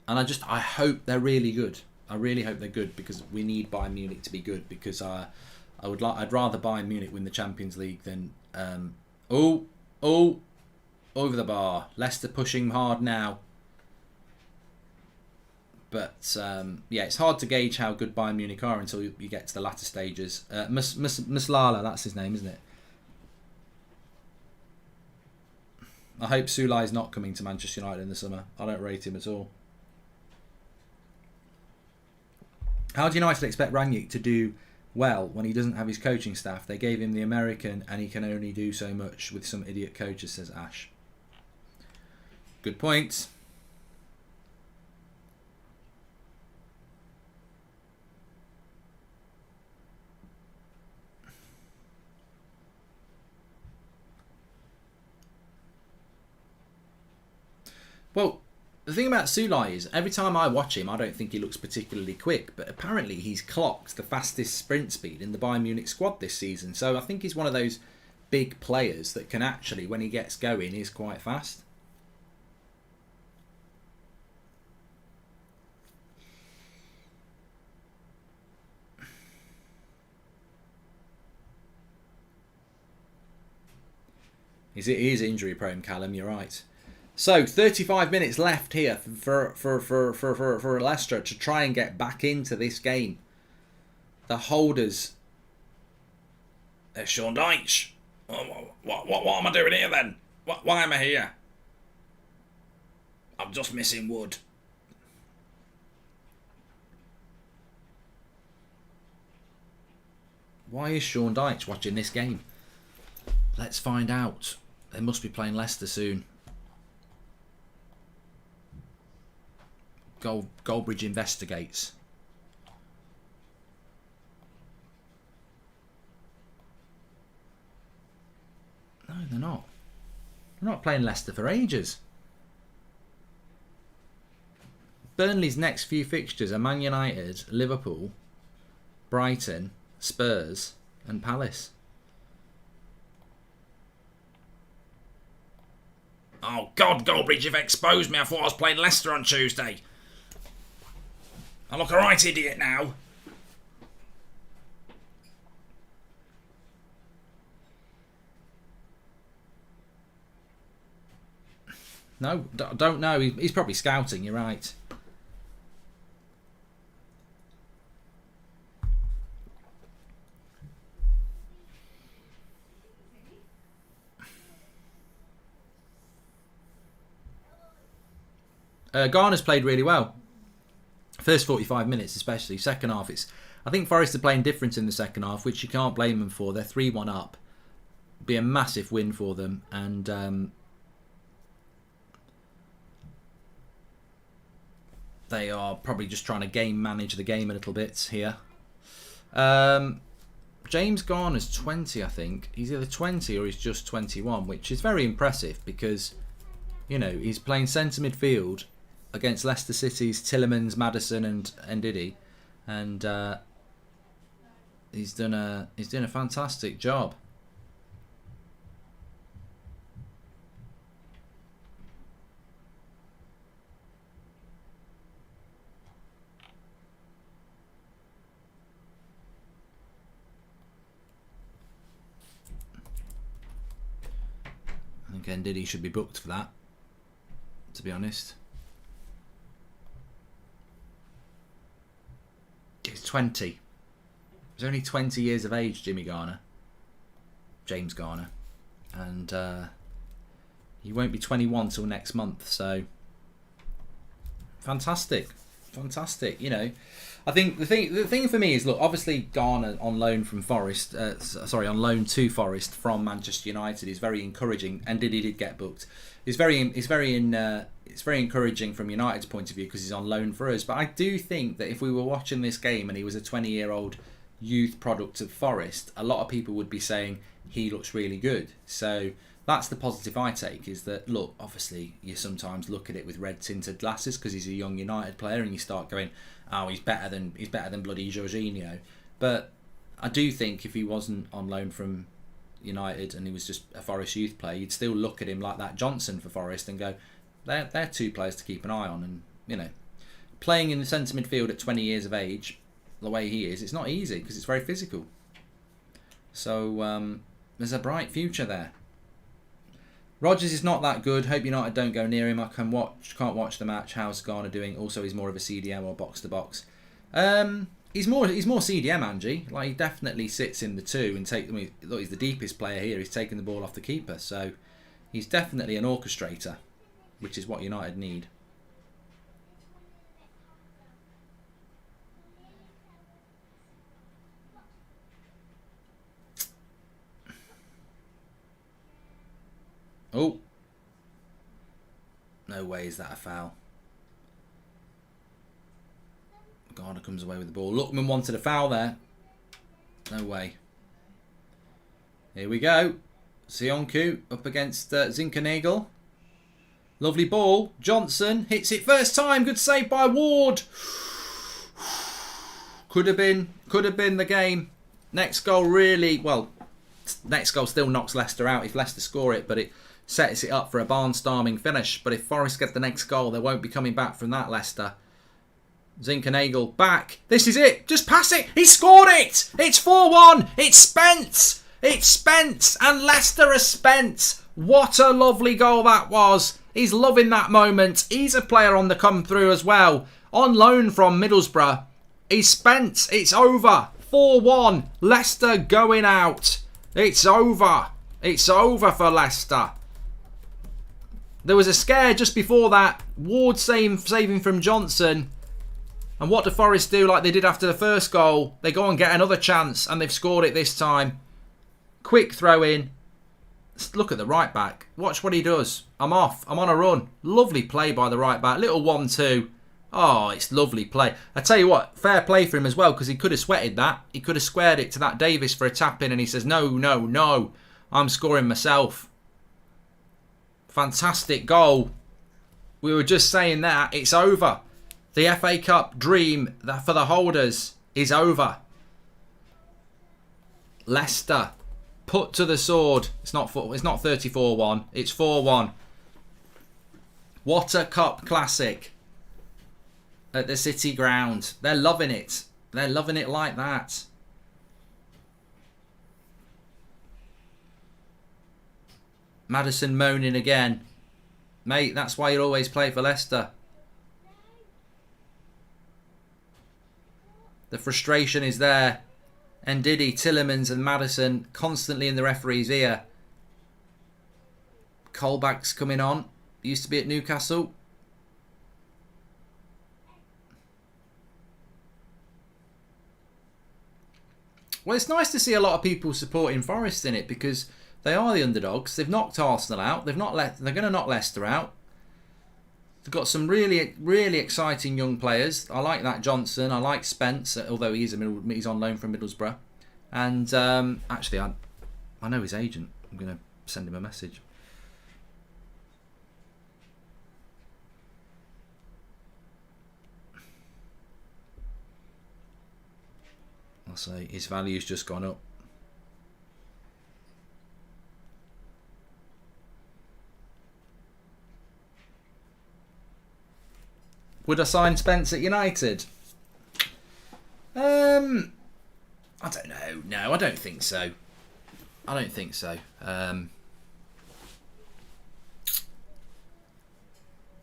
And I hope they're really good. I really hope they're good because we need Bayern Munich to be good because I'd rather Bayern Munich win the Champions League than over the bar. Leicester pushing hard now. But yeah, it's hard to gauge how good Bayern Munich are until you get to the latter stages. Musiala, that's his name, isn't it? I hope Sulai's not coming to Manchester United in the summer. I don't rate him at all. How do United expect Rangnick to do well when he doesn't have his coaching staff? They gave him the American and he can only do so much with some idiot coaches, says Ash. Good point. Well, the thing about Sulai is, every time I watch him, I don't think he looks particularly quick, but apparently he's clocked the fastest sprint speed in the Bayern Munich squad this season. So I think he's one of those big players that can actually, when he gets going, is quite fast. He is injury prone, Callum, you're right. So 35 minutes left here for Leicester to try and get back into this game. The holders There's Sean Dyche. What am I doing here then? Why am I here? I'm just missing Wood. Why is Sean Dyche watching this game? Let's find out. They must be playing Leicester soon. Goldbridge investigates. No, they're not. They're not playing Leicester for ages. Burnley's next few fixtures are Man United, Liverpool, Brighton, Spurs and Palace. Oh God, Goldbridge, you've exposed me. I thought I was playing Leicester on Tuesday. I look a right idiot now. No, don't know. He's probably scouting, you're right. Garner's played really well. First 45 minutes especially. Second half, I think Forest are playing different in the second half, which you can't blame them for. They're 3-1 up. Be a massive win for them. And they are probably just trying to game manage the game a little bit here. James Garner's 20, I think. He's either 20 or he's just 21, which is very impressive because, you know, he's playing centre midfield against Leicester City's Tillemans, Maddison and Ndidi, and he's doing a fantastic job. I think Ndidi should be booked for that, to be honest. He's 20. He's only 20 years of age, James Garner. And he won't be 21 till next month, so fantastic. You know, I think the thing for me is, look, obviously Garner on loan from Forest, on loan to Forest from Manchester United is very encouraging, and he did get booked. It's very encouraging from United's point of view because he's on loan for us. But I do think that if we were watching this game and he was a 20-year-old youth product of Forest, a lot of people would be saying he looks really good. So that's the positive I take, is that, look, obviously you sometimes look at it with red tinted glasses because he's a young United player and you start going, oh, he's better than bloody Jorginho. But I do think if he wasn't on loan from United and he was just a Forest youth player, you'd still look at him like that Johnson for Forest and go, they're two players to keep an eye on. And, you know, playing in the centre midfield at 20 years of age, the way he is, it's not easy because it's very physical. So there's a bright future there. Rodgers is not that good. Hope United don't go near him. I can't watch the match. How's Garner doing? Also, he's more of a CDM or box to box. He's more CDM, Angie. Like, he definitely sits in the two and look, he's the deepest player here. He's taking the ball off the keeper, so he's definitely an orchestrator, which is what United need. Oh, no way is that a foul. Garner comes away with the ball. Lookman wanted a foul there. No way. Here we go. Sionku up against Zinkernagel. Lovely ball. Johnson hits it first time. Good save by Ward. Could have been the game. Next goal next goal still knocks Leicester out if Leicester score it, but it sets it up for a barnstorming finish. But if Forest get the next goal, they won't be coming back from that, Leicester. Zinkernagel back. This is it. Just pass it. He scored it. It's 4-1. It's Spence. It's Spence. And Leicester are Spence. What a lovely goal that was. He's loving that moment. He's a player on the come through as well. On loan from Middlesbrough. He's Spence. It's over. 4-1. Leicester going out. It's over. It's over for Leicester. There was a scare just before that. Ward saving from Johnson. And what do Forest do like they did after the first goal? They go and get another chance, and they've scored it this time. Quick throw in. Look at the right back. Watch what he does. I'm off. I'm on a run. Lovely play by the right back. Little 1-2. Oh, it's lovely play. I tell you what, fair play for him as well, because he could have sweated that. He could have squared it to that Davis for a tap in, and he says, no, no, no. I'm scoring myself. Fantastic goal. We were just saying that. It's over. The FA Cup dream for the holders is over. Leicester put to the sword. It's not 34-1. It's 4-1. What a cup classic at the City ground. They're loving it. They're loving it like that. Maddison moaning again. Mate, that's why you'll always play for Leicester. The frustration is there. Ndidi, Tillemans and Maddison constantly in the referee's ear. Colback's coming on. Used to be at Newcastle. Well, it's nice to see a lot of people supporting Forest in it, because they are the underdogs. They've knocked Arsenal out. They're going to knock Leicester out. They've got some really, really exciting young players. I like that Johnson. I like Spence, although he's on loan from Middlesbrough. And actually, I know his agent. I'm going to send him a message. I'll say his value's just gone up. Would I sign Spence at United? I don't know. No, I don't think so. I don't think so. I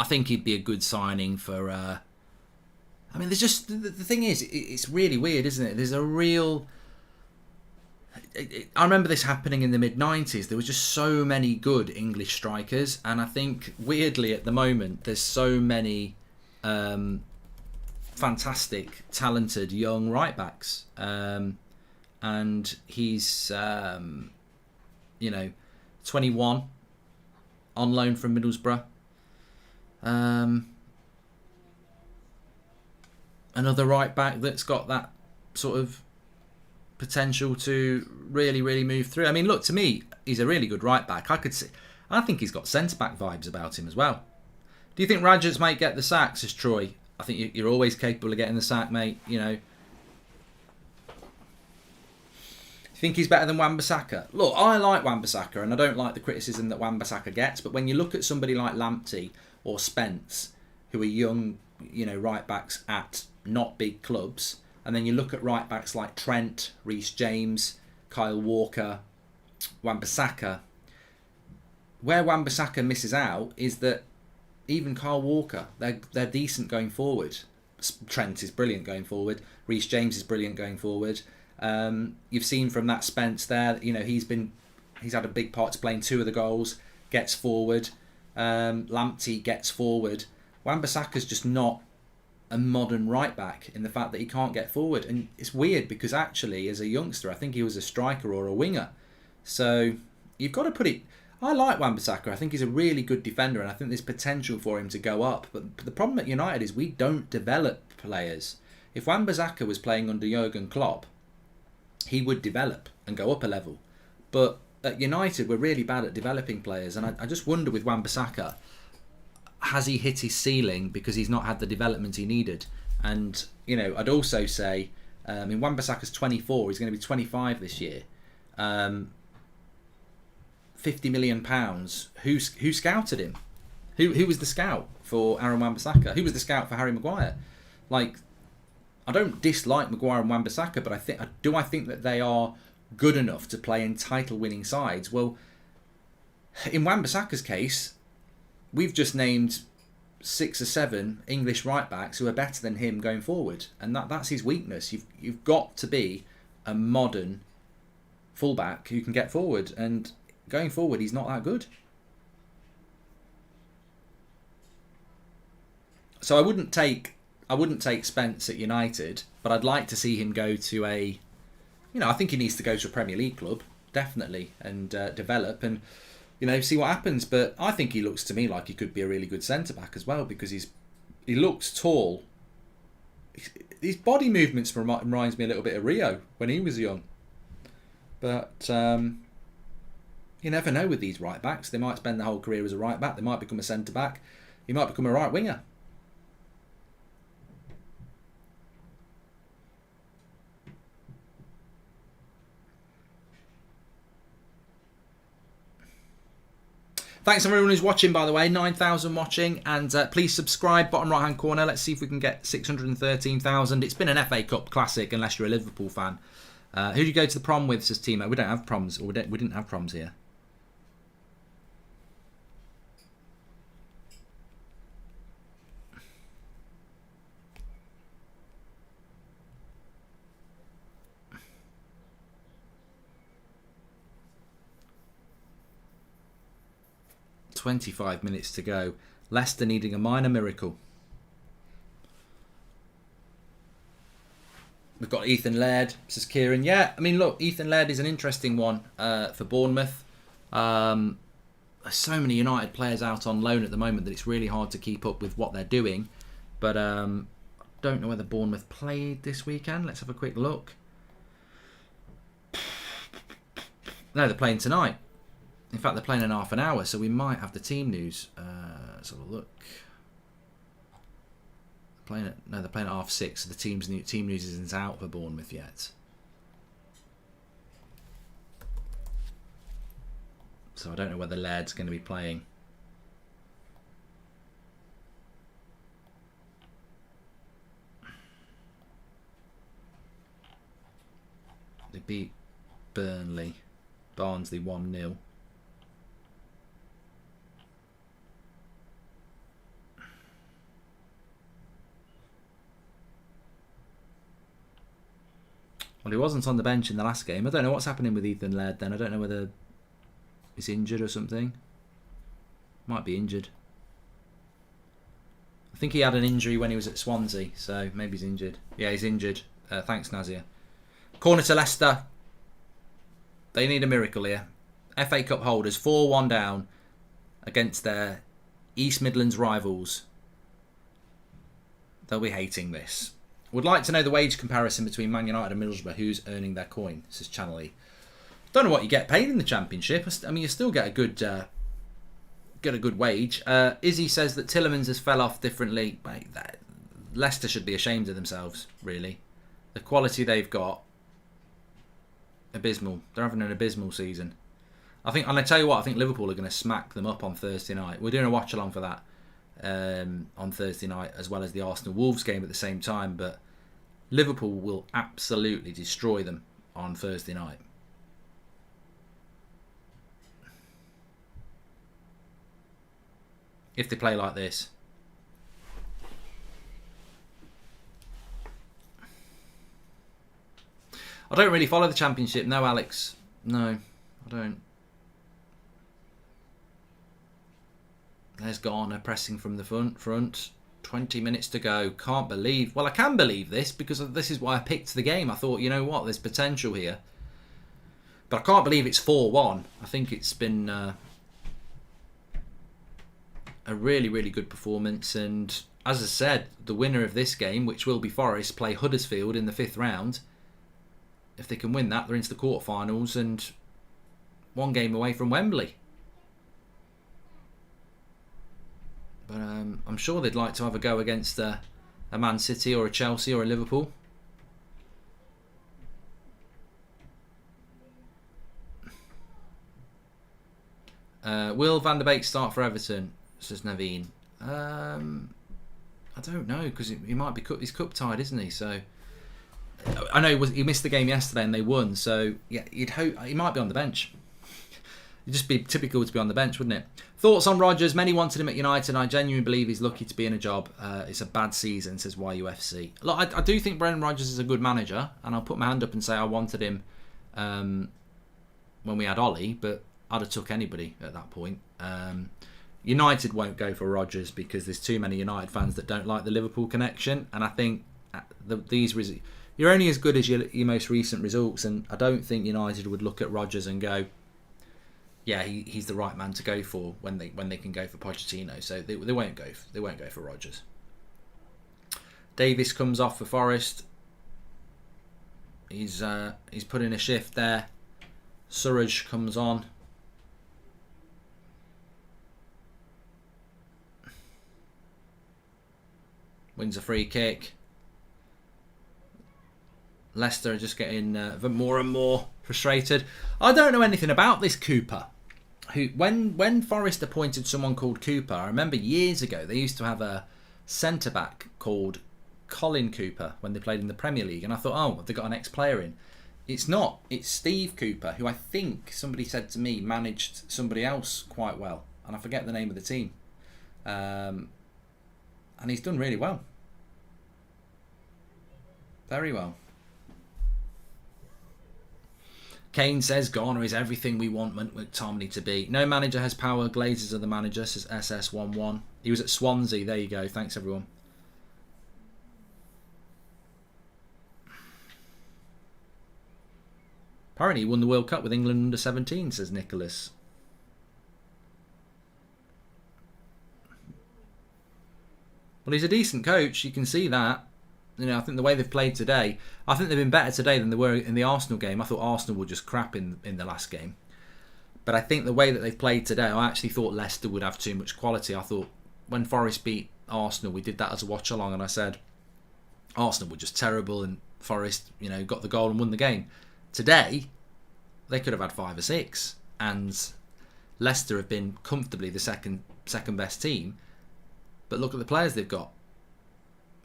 think he'd be a good signing for... I mean, there's just... The thing is, it's really weird, isn't it? There's a real... I remember this happening in the mid-90s. There were just so many good English strikers. And I think, weirdly, at the moment, there's so many... fantastic, talented young right backs, and he's 21, on loan from Middlesbrough. Another right back that's got that sort of potential to really, really move through. I mean, look, to me, he's a really good right back. I think he's got centre back vibes about him as well. Do you think Radgers might get the sack, says Troy? I think you're always capable of getting the sack, mate. You know. You think he's better than Wan-Bissaka? Look, I like Wan-Bissaka, and I don't like the criticism that Wan-Bissaka gets. But when you look at somebody like Lamptey or Spence, who are young, right backs at not big clubs, and then you look at right backs like Trent, Reece James, Kyle Walker, Wan-Bissaka. Where Wan-Bissaka misses out is that even Kyle Walker, they're decent going forward. Trent is brilliant going forward. Reece James is brilliant going forward. You've seen from that Spence there, he's had a big part to play in 2 of the goals. Gets forward. Lamptey gets forward. Wan-Bissaka's just not a modern right back in the fact that he can't get forward, and it's weird because actually, as a youngster, I think he was a striker or a winger. So you've got to put it. I like Wan-Bissaka. I think he's a really good defender, and I think there's potential for him to go up. But the problem at United is we don't develop players. If Wan-Bissaka was playing under Jurgen Klopp, he would develop and go up a level. But at United, we're really bad at developing players, and I just wonder with Wan-Bissaka, has he hit his ceiling because he's not had the development he needed? And I'd also say, Wan-Bissaka's 24. He's going to be 25 this year. £50 million. Who scouted him? Who was the scout for Aaron Wan-Bissaka? Who was the scout for Harry Maguire? I don't dislike Maguire and Wan-Bissaka, but I think that they are good enough to play in title-winning sides. Well, in Wan-Bissaka's case, we've just named 6 or 7 English right backs who are better than him going forward, and that's his weakness. You've got to be a modern fullback who can get forward, and going forward he's not that good. So I wouldn't take Spence at United, but I'd like to see him go to a, I think he needs to go to a Premier League club, definitely, and develop and, see what happens. But I think he looks to me like he could be a really good centre-back as well, because he looks tall. His body movements reminds me a little bit of Rio when he was young. But you never know with these right-backs. They might spend their whole career as a right-back. They might become a centre-back. He might become a right-winger. Thanks everyone who's watching, by the way. 9,000 watching. And please subscribe, bottom right-hand corner. Let's see if we can get 613,000. It's been an FA Cup classic, unless you're a Liverpool fan. Who do you go to the prom with, says Timo? We don't have proms, or we didn't have proms here. .25 minutes to go. Leicester needing a minor miracle. We've got Ethan Laird, says Kieran. Yeah, I mean, look, Ethan Laird is an interesting one for Bournemouth. There's so many United players out on loan at the moment that it's really hard to keep up with what they're doing. But don't know whether Bournemouth played this weekend. Let's have a quick look. No, they're playing tonight. In fact, they're playing in half an hour, so we might have the team news. Let's have a look. They're playing at 6:30, so the team news isn't out for Bournemouth yet. So I don't know whether Laird's going to be playing. They beat Barnsley 1-0. Well, he wasn't on the bench in the last game. I don't know what's happening with Ethan Laird then. I don't know whether he's injured or something. Might be injured. I think he had an injury when he was at Swansea, so maybe he's injured. Yeah, he's injured. Thanks, Nazir. Corner to Leicester. They need a miracle here. FA Cup holders, 4-1 down against their East Midlands rivals. They'll be hating this. Would like to know the wage comparison between Man United and Middlesbrough. Who's earning their coin? Says Channel E. Don't know what you get paid in the Championship. I mean, you still get a good wage. Izzy says that Tielemans has fell off differently. Mate, Leicester should be ashamed of themselves, really. The quality they've got, abysmal. They're having an abysmal season. I tell you what, I think Liverpool are going to smack them up on Thursday night. We're doing a watch-along for that. On Thursday night, as well as the Arsenal-Wolves game at the same time, but Liverpool will absolutely destroy them on Thursday night. If they play like this. I don't really follow the Championship, no, Alex. No, I don't. There's Garner pressing from the front. 20 minutes to go. Can't believe... Well, I can believe this because this is why I picked the game. I thought, you know what, there's potential here. But I can't believe it's 4-1. I think it's been a really, really good performance. And as I said, the winner of this game, which will be Forest, play Huddersfield in the 5th round. If they can win that, they're into the quarterfinals and one game away from Wembley. But I'm sure they'd like to have a go against a Man City or a Chelsea or a Liverpool. Will Van der Beek start for Everton? Says Naveen. I don't know, because he might be he's cup tied, isn't he? So I know he missed the game yesterday and they won. So yeah, you'd hope he might be on the bench. It'd just be typical to be on the bench, wouldn't it? Thoughts on Rodgers? Many wanted him at United, and I genuinely believe he's lucky to be in a job. It's a bad season, says YUFC. Look, I do think Brendan Rodgers is a good manager, and I'll put my hand up and say I wanted him when we had Ollie, but I'd have took anybody at that point. United won't go for Rodgers because there's too many United fans that don't like the Liverpool connection, and I think you're only as good as your most recent results, and I don't think United would look at Rodgers and go, yeah, he's the right man to go for when they can go for Pochettino. So they won't go for Rodgers. Davis comes off for Forest. He's put in a shift there. Surridge comes on. Wins a free kick. Leicester are just getting more and more frustrated. I don't know anything about this Cooper. When Forest appointed someone called Cooper, I remember years ago they used to have a centre back called Colin Cooper when they played in the Premier League, and I thought, oh, have they got an ex-player in? It's not. It's Steve Cooper, who I think somebody said to me managed somebody else quite well, and I forget the name of the team. And he's done really well. Very well. Kane says Garner is everything we want McTominay to be. No manager has power. Glazers are the manager, says SS11. He was at Swansea. There you go. Thanks, everyone. Apparently he won the World Cup with England under 17, says Nicholas. Well, he's a decent coach. You can see that. You know, I think the way they've played today, I think they've been better today than they were in the Arsenal game. I thought Arsenal were just crap in the last game. But I think the way that they've played today, I actually thought Leicester would have too much quality. I thought when Forest beat Arsenal, we did that as a watch-along, and I said Arsenal were just terrible and Forest, you know, got the goal and won the game. Today, they could have had 5 or 6, and Leicester have been comfortably the second best team. But look at the players they've got.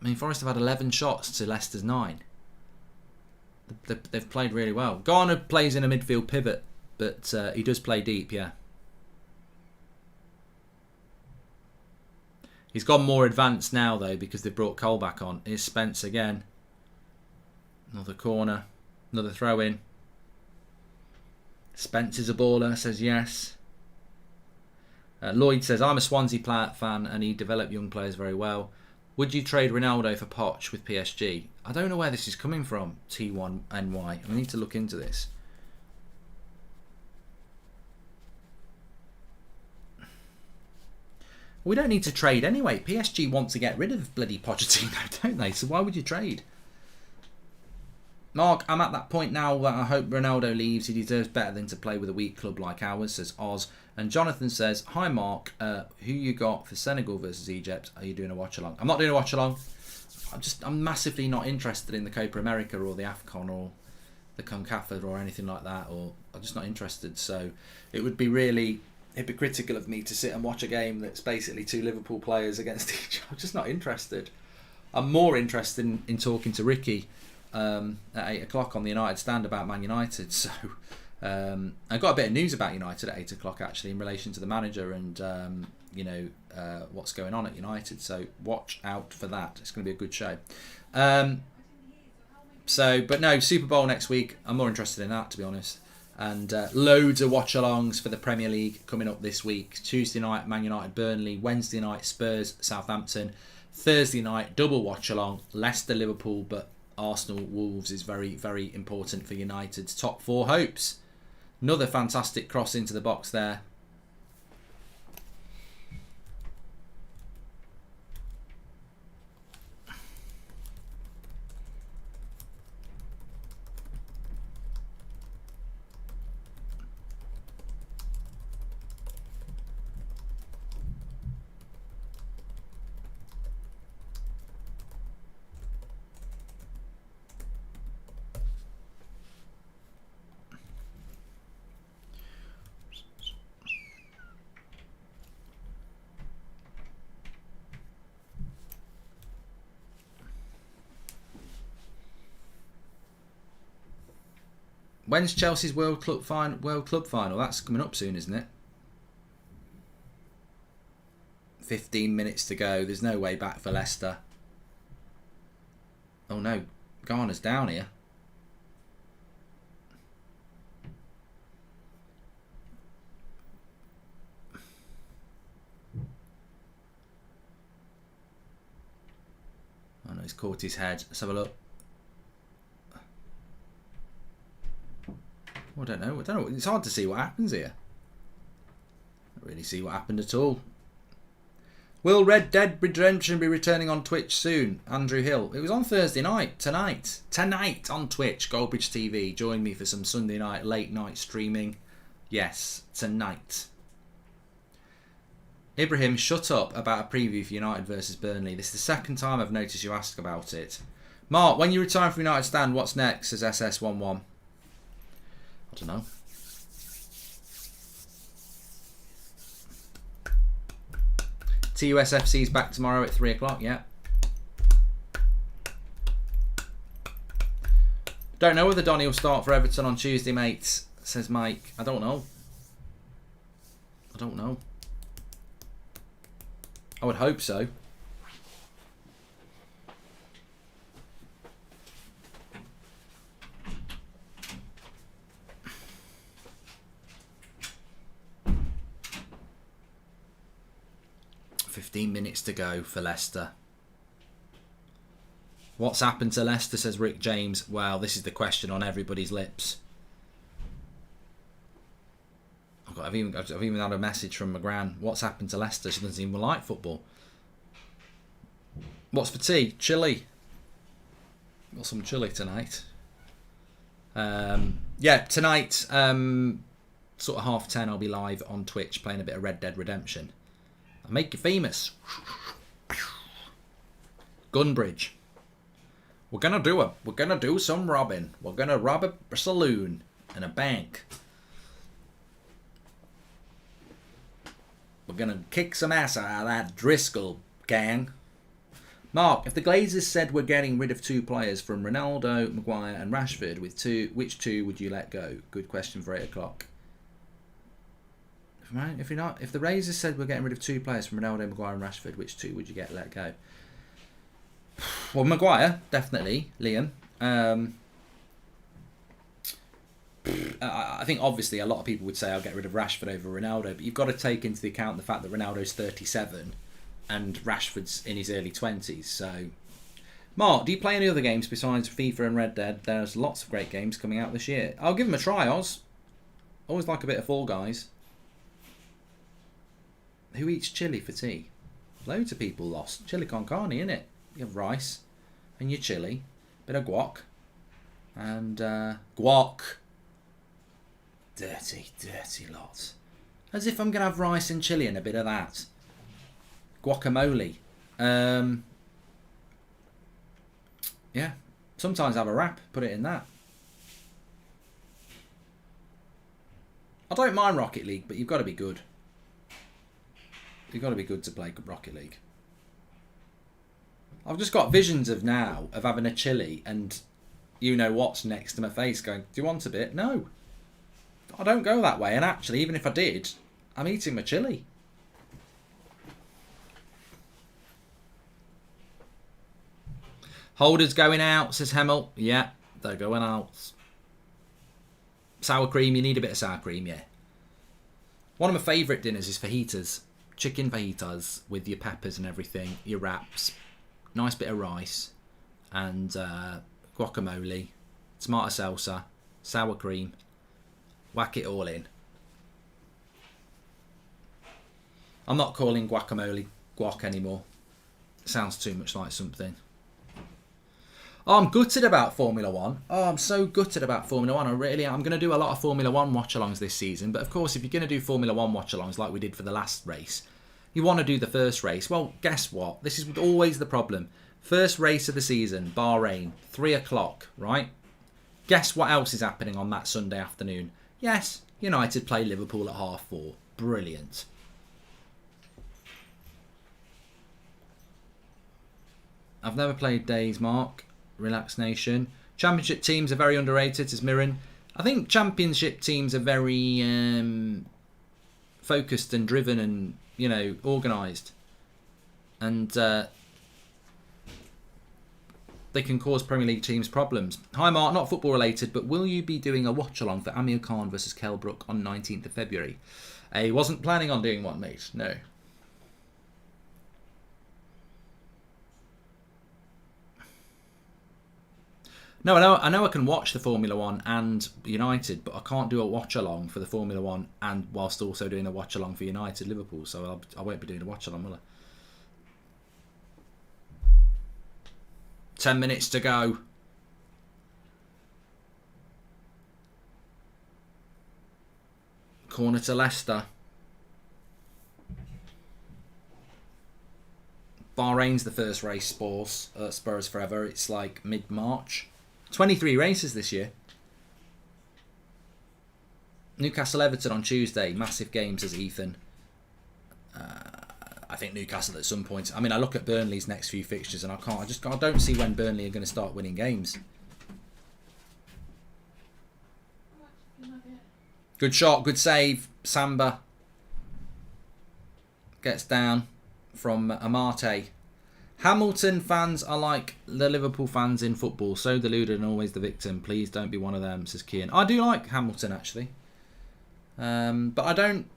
I mean, Forest have had 11 shots to Leicester's 9. They've played really well. Garner plays in a midfield pivot, but he does play deep, yeah. He's gone more advanced now, though, because they've brought Cole back on. Here's Spence again. Another corner. Another throw-in. Spence is a baller, says yes. Lloyd says, I'm a Swansea fan and he developed young players very well. Would you trade Ronaldo for Poch with PSG? I don't know where this is coming from, T1NY. I need to look into this. We don't need to trade anyway. PSG want to get rid of bloody Pochettino, don't they? So why would you trade? Mark, I'm at that point now that I hope Ronaldo leaves. He deserves better than to play with a weak club like ours, says Oz. And Jonathan says, hi Mark, who you got for Senegal versus Egypt? Are you doing a watch-along? I'm not doing a watch-along. I'm massively not interested in the Copa America or the AFCON or the CONCACAF or anything like that. Or I'm just not interested. So it would be really hypocritical of me to sit and watch a game that's basically 2 Liverpool players against each other. I'm just not interested. I'm more interested in talking to Ricky at 8 o'clock on the United stand about Man United. So I got a bit of news about United at 8 o'clock actually in relation to the manager and what's going on at United. So watch out for that. It's going to be a good show. But no, Super Bowl next week. I'm more interested in that, to be honest. And loads of watch-alongs for the Premier League coming up this week. Tuesday night, Man United, Burnley. Wednesday night, Spurs, Southampton. Thursday night, double watch-along. Leicester, Liverpool, but Arsenal, Wolves is very, very important for United's top 4 hopes. Another fantastic cross into the box there. When's Chelsea's World Club Final? That's coming up soon, isn't it? 15 minutes to go. There's no way back for Leicester. Oh no, Garner's down here. caught his head. Let's have a look. I don't know. It's hard to see what happens here. I don't really see what happened at all. Will Red Dead Redemption be returning on Twitch soon? Andrew Hill. It was on Thursday night. Tonight on Twitch. Goldbridge TV. Join me for some Sunday night, late night streaming. Yes, tonight. Ibrahim, shut up about a preview for United versus Burnley. This is the second time I've noticed you ask about it. Mark, when you retire from United Stand, what's next? Says SS11. I don't know. TUSFC is back tomorrow at 3 o'clock, yeah. Don't know whether Donny will start for Everton on Tuesday, mate, says Mike. I don't know. I would hope so. Minutes to go for Leicester. What's happened to Leicester, says Rick James. Well, this is the question on everybody's lips. I've even had a message from McGran. What's happened to Leicester? She doesn't even like football. What's for tea? Chili. Got some chili tonight. Yeah, tonight, sort of 10:30, I'll be live on Twitch playing a bit of Red Dead Redemption. I'll make you famous. Goldbridge. We're gonna do some robbing. We're gonna rob a saloon and a bank. We're gonna kick some ass out of that Driscoll gang. Mark, if the Glazers said we're getting rid of 2 players from Ronaldo, Maguire and Rashford, which 2 would you let go? Good question for 8 o'clock. Right, if the Razors said we're getting rid of 2 players from Ronaldo, Maguire and Rashford, which 2 would you let go? Well, Maguire, definitely, Liam. I think obviously a lot of people would say I'll get rid of Rashford over Ronaldo, but you've got to take into account the fact that Ronaldo's 37 and Rashford's in his early 20s. So, Mark, do you play any other games besides FIFA and Red Dead? There's lots of great games coming out this year. I'll give them a try, Oz. Always like a bit of Fall Guys. Who eats chili for tea? Loads of people lost. Chili con carne, innit? You have rice and your chili, bit of guac, and guac. Dirty lot. As if I'm going to have rice and chili and a bit of that. Guacamole. Yeah. Sometimes have a wrap, put it in that. I don't mind Rocket League, but you've got to be good. You've got to be good to play Rocket League. I've just got visions of having a chili and you know what's next to my face going, do you want a bit? No. I don't go that way. And actually, even if I did, I'm eating my chili. Holders going out, says Hemel. Yeah, they're going out. Sour cream, you need a bit of sour cream, yeah. One of my favourite dinners is fajitas. Chicken fajitas with your peppers and everything, your wraps, nice bit of rice, and guacamole, tomato salsa, sour cream. Whack it all in. I'm not calling guacamole guac anymore. It sounds too much like something. Oh, I'm gutted about Formula 1. Oh, I'm so gutted about Formula 1. I'm going to do a lot of Formula 1 watch-alongs this season. But of course, if you're going to do Formula 1 watch-alongs like we did for the last race, you want to do the first race. Well, guess what? This is always the problem. First race of the season, Bahrain, 3 o'clock, right? Guess what else is happening on that Sunday afternoon? Yes, United play Liverpool at 4:30. Brilliant. I've never played Days, Mark. Relax Nation. Championship teams are very underrated, says Mirren. I think championship teams are very focused and driven and, organised. And they can cause Premier League teams problems. Hi Mark, not football related, but will you be doing a watch-along for Amir Khan versus Kell Brook on 19th of February? I wasn't planning on doing one, mate. No. No, I know I can watch the Formula One and United, but I can't do a watch along for the Formula One and whilst also doing a watch along for United Liverpool. So I won't be doing a watch along, will I? 10 minutes to go. Corner to Leicester. Bahrain's the first race, Spurs forever. It's like mid-March. 23 races this year. Newcastle Everton on Tuesday. Massive game, says Ethan. I think Newcastle at some point. I mean, I look at Burnley's next few fixtures and I don't see when Burnley are going to start winning games. Good shot, good save. Samba gets down from Amate. Hamilton fans are like the Liverpool fans in football, so deluded and always the victim. Please don't be one of them, says Kian. I do like Hamilton actually, but I don't.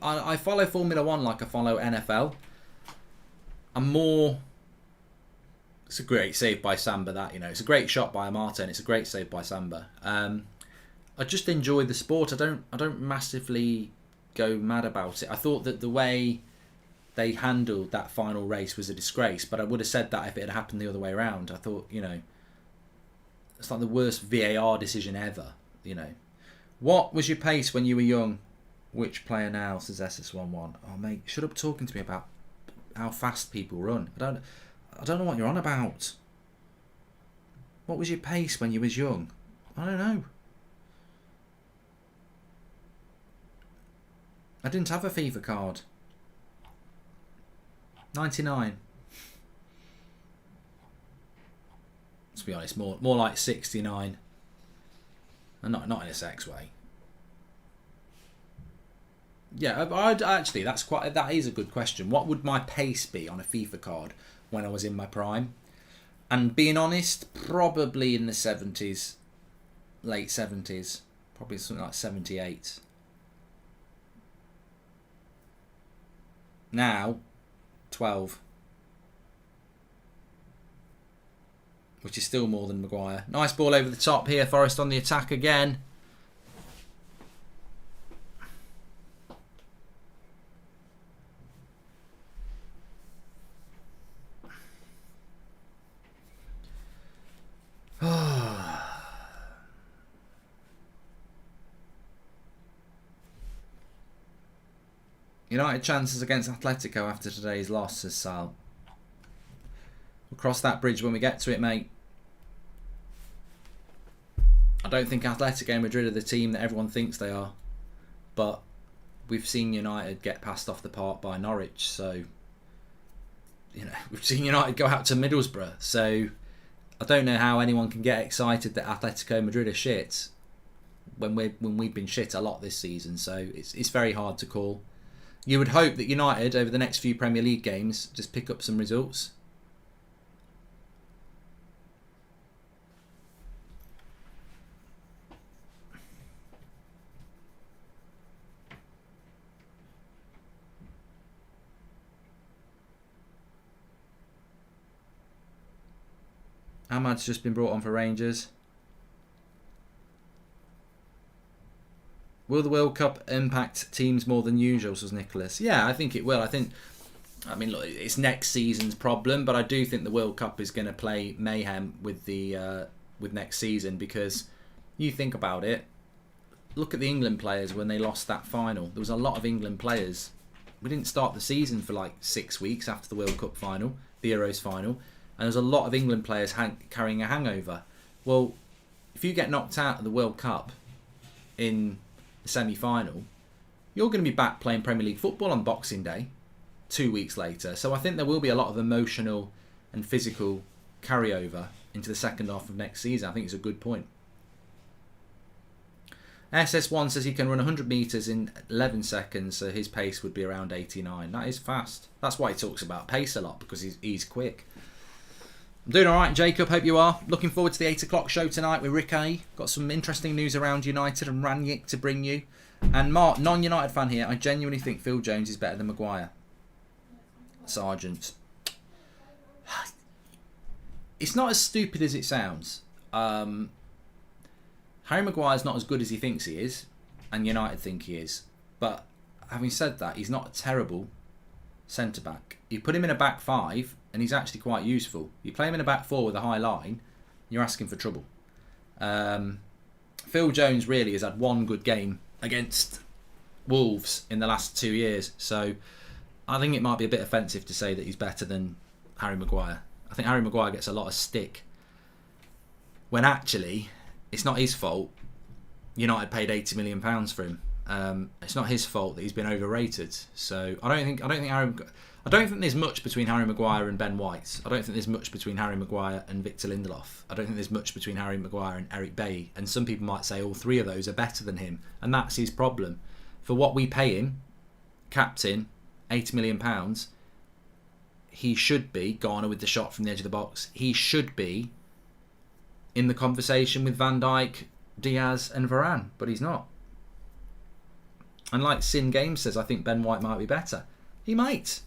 I follow Formula One like I follow NFL. I'm more. It's a great save by Samba. That it's a great shot by Amate and it's a great save by Samba. I just enjoy the sport. I don't massively go mad about it. I thought that the way they handled that final race was a disgrace, but I would have said that if it had happened the other way around. I thought, it's like the worst VAR decision ever, What was your pace when you were young? Which player now, says SS11. Oh, mate, shut up talking to me about how fast people run. I don't know what you're on about. What was your pace when you was young? I don't know. I didn't have a FIFA card. 99. Let's be honest, more like 69. And not in a sex way. Yeah, actually that is a good question. What would my pace be on a FIFA card when I was in my prime? And being honest, probably in the 70s, late 70s, probably something like 78. Now, 12. Which is still more than Maguire. Nice ball over the top here. Forest on the attack again. United chances against Atletico after today's loss, says Sal. We'll cross that bridge when we get to it, mate. I don't think Atletico Madrid are the team that everyone thinks they are. But we've seen United get passed off the park by Norwich, so we've seen United go out to Middlesbrough, so I don't know how anyone can get excited that Atletico Madrid are shit when we've been shit a lot this season, so it's very hard to call. You would hope that United, over the next few Premier League games, just pick up some results. Ahmad's just been brought on for Rangers. Will the World Cup impact teams more than usual, says Nicholas? Yeah, I think it will. I mean, look, it's next season's problem, but I do think the World Cup is going to play mayhem with with next season, because you think about it. Look at the England players when they lost that final. There was a lot of England players. We didn't start the season for like 6 weeks after the World Cup final, the Euros final, and there's a lot of England players carrying a hangover. Well, if you get knocked out of the World Cup in semi-final, you're going to be back playing Premier League football on Boxing Day 2 weeks later. So I think there will be a lot of emotional and physical carryover into the second half of next season. I think it's a good point. SS1 says he can run 100 metres in 11 seconds, so his pace would be around 89. That is fast. That's why he talks about pace a lot, because he's quick. I'm doing alright, Jacob, hope you are. Looking forward to the 8 o'clock show tonight with Rick A. Got some interesting news around United and Ranić to bring you. And Mark, non-United fan here, I genuinely think Phil Jones is better than Maguire. Sargent. it's not as stupid as it sounds. Harry Maguire's not as good as he thinks he is, and United think he is. But having said that, he's not a terrible centre-back. You put him in a back five, and he's actually quite useful. You play him in a back four with a high line, you're asking for trouble. Phil Jones really has had one good game against Wolves in the last 2 years, so I think it might be a bit offensive to say that he's better than Harry Maguire. I think Harry Maguire gets a lot of stick when actually it's not his fault. United paid £80 million for him. It's not his fault that he's been overrated. So I don't think there's much between Harry Maguire and Ben White. I don't think there's much between Harry Maguire and Victor Lindelof. I don't think there's much between Harry Maguire and Eric Bailly. And some people might say all three of those are better than him, and that's his problem. For what we pay him, captain, £80 million, he should be Garner with the shot from the edge of the box. He should be in the conversation with Van Dijk, Diaz and Varane, but he's not. And like Sin Games says, I think Ben White might be better. He might.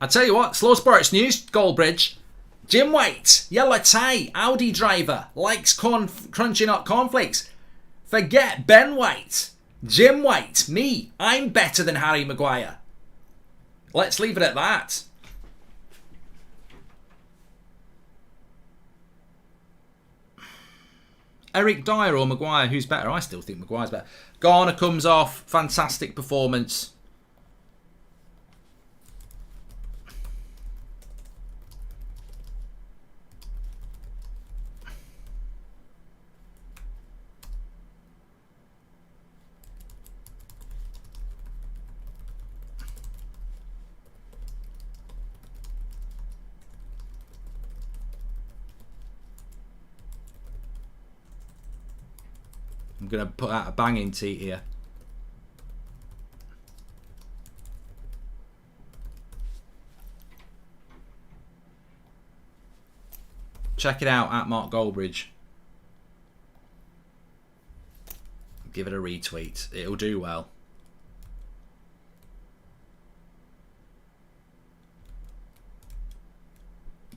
I tell you what, Slow Sports News, Goldbridge. Jim White, yellow tie, Audi driver, likes crunching up cornflakes. Forget Ben White. Jim White, me, I'm better than Harry Maguire. Let's leave it at that. Eric Dyer or Maguire, who's better? I still think Maguire's better. Garner comes off, fantastic performance. I'm going to put out a banging tee here. Check it out at Mark Goldbridge. Give it a retweet. It'll do well.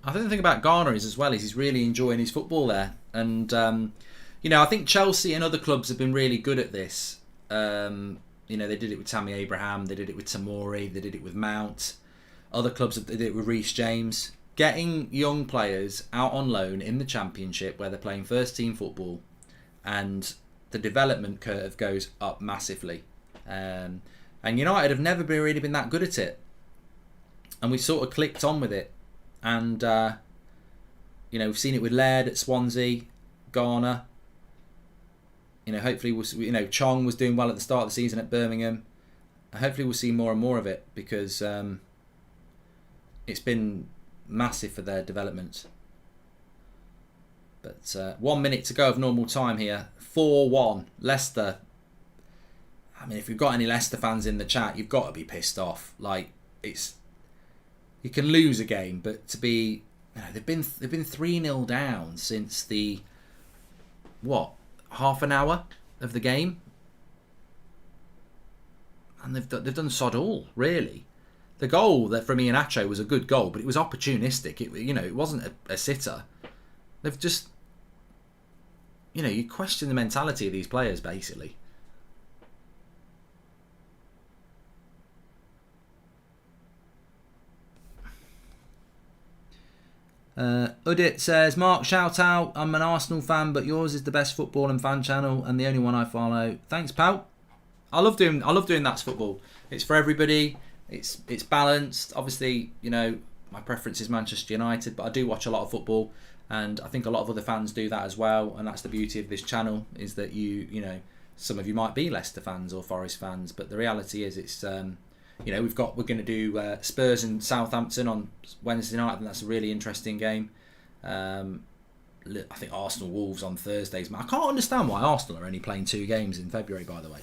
I think the thing about Garner is as well is he's really enjoying his football there. And you know, I think Chelsea and other clubs have been really good at this. You know, they did it with Tammy Abraham, they did it with Tamori, they did it with Mount. Other clubs did it with Reece James. Getting young players out on loan in the Championship where they're playing first team football and the development curve goes up massively. And United have never really been that good at it. And we sort of clicked on with it. And, you know, we've seen it with Laird at Swansea, Garner. You know, hopefully Chong was doing well at the start of the season at Birmingham. Hopefully we'll see more and more of it because it's been massive for their development. But 1 minute to go of normal time here. 4-1 Leicester. I mean, if you've got any Leicester fans in the chat, you've got to be pissed off. Like, you can lose a game, but to be, you know, they've been 3-0 down since the half an hour of the game, and they've done sod all really. The goal that from Iheanacho was a good goal, but it was opportunistic. It wasn't a sitter. They've just, you know, you question the mentality of these players basically. Udit says, Mark, shout out. I'm an Arsenal fan, but yours is the best football and fan channel and the only one I follow. Thanks, pal. I love doing That's Football. It's for everybody. It's balanced. Obviously, you know, my preference is Manchester United, but I do watch a lot of football, and I think a lot of other fans do that as well. And that's the beauty of this channel, is that you know, some of you might be Leicester fans or Forest fans, but the reality is it's you know, we're going to do Spurs and Southampton on Wednesday night. I think that's a really interesting game. I think Arsenal Wolves on Thursdays. I can't understand why Arsenal are only playing 2 games in February, by the way.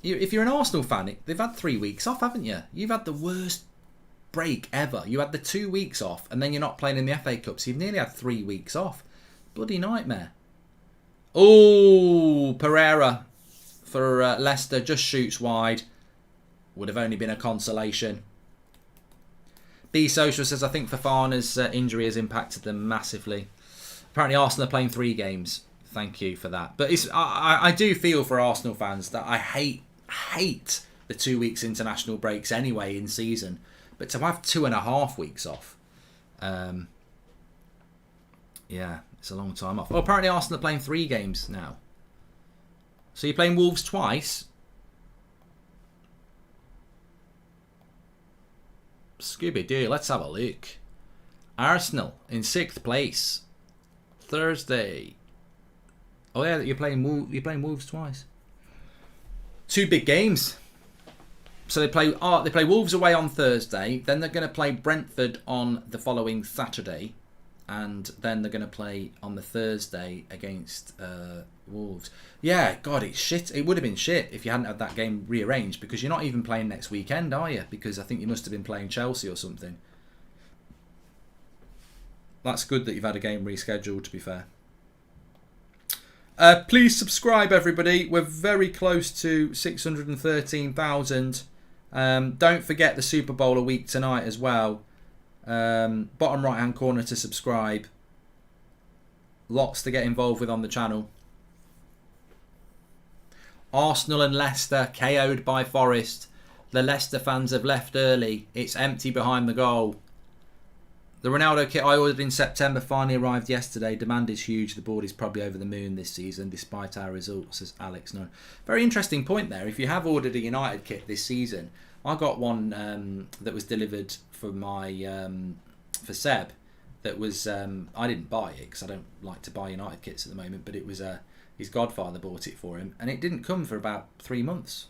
If you're an Arsenal fan, they've had 3 weeks off, haven't you? You've had the worst break ever. You had the 2 weeks off, and then you're not playing in the FA Cup, so you've nearly had 3 weeks off. Bloody nightmare. Oh, Pereira for Leicester just shoots wide. Would have only been a consolation. B Social says, I think Fofana's injury has impacted them massively. Apparently Arsenal are playing 3 games. Thank you for that. But I do feel for Arsenal fans that I hate the 2 weeks international breaks anyway in season. But to have 2.5 weeks off, yeah, it's a long time off. Oh, apparently Arsenal are playing 3 games now. So you're playing Wolves twice? Scooby-Doo, let's have a look. Arsenal in 6th place. Thursday. Oh yeah, you're playing Wolves twice. 2 big games. So they play Wolves away on Thursday, then they're going to play Brentford on the following Saturday, and then they're going to play on the Thursday against Wolves. Yeah, God, it's shit. It would have been shit if you hadn't had that game rearranged, because you're not even playing next weekend, are you? Because I think you must have been playing Chelsea or something. That's good that you've had a game rescheduled, to be fair. Please subscribe, everybody. We're very close to 613,000. Don't forget the Super Bowl a week tonight as well. Bottom right hand corner to subscribe. Lots to get involved with on the channel. Arsenal and Leicester KO'd by Forest. The Leicester fans have left early. It's empty behind the goal. The Ronaldo kit I ordered in September finally arrived yesterday. Demand is huge. The board is probably over the moon this season, despite our results, says Alex. No, very interesting point there. If you have ordered a United kit this season, I got one that was delivered for my for Seb. That was I didn't buy it because I don't like to buy United kits at the moment. But it was his godfather bought it for him, and it didn't come for about 3 months.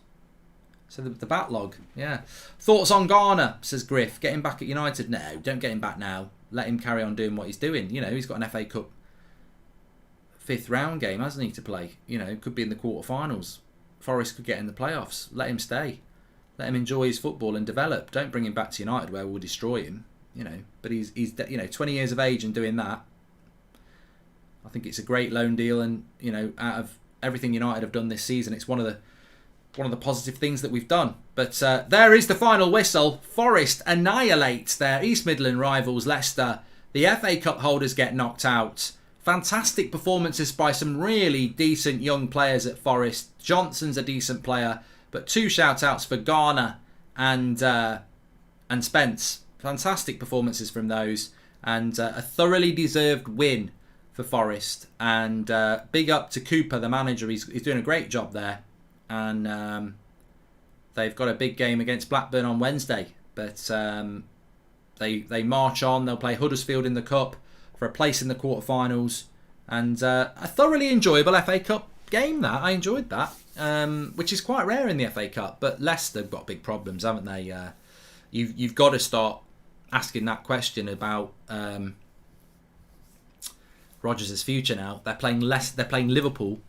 So the backlog, yeah. Thoughts on Garner, says Griff. Get him back at United? No, don't get him back now. Let him carry on doing what he's doing. You know, he's got an FA Cup 5th round game, hasn't he, to play? You know, could be in the quarterfinals. Forest could get in the playoffs. Let him stay. Let him enjoy his football and develop. Don't bring him back to United where we'll destroy him. You know, but he's 20 years of age and doing that. I think it's a great loan deal, and you know, out of everything United have done this season, it's one of the positive things that we've done. But there is the final whistle. Forest annihilates their East Midland rivals Leicester. The FA Cup holders get knocked out. Fantastic performances by some really decent young players at Forest. Johnson's a decent player, but 2 shout-outs for Garner and Spence. Fantastic performances from those, and a thoroughly deserved win for Forest. And big up to Cooper, the manager. He's doing a great job there. And they've got a big game against Blackburn on Wednesday. But they march on. They'll play Huddersfield in the Cup for a place in the quarterfinals. And a thoroughly enjoyable FA Cup game, that. I enjoyed that, which is quite rare in the FA Cup. But Leicester have got big problems, haven't they? You've got to start asking that question about Rodgers' future now. They're playing Liverpool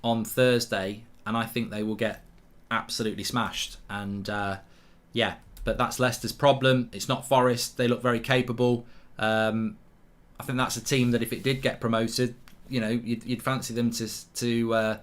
on Thursday, and I think they will get absolutely smashed. And yeah, but that's Leicester's problem. It's not Forest. They look very capable. I think that's a team that if it did get promoted, you know, you'd fancy them to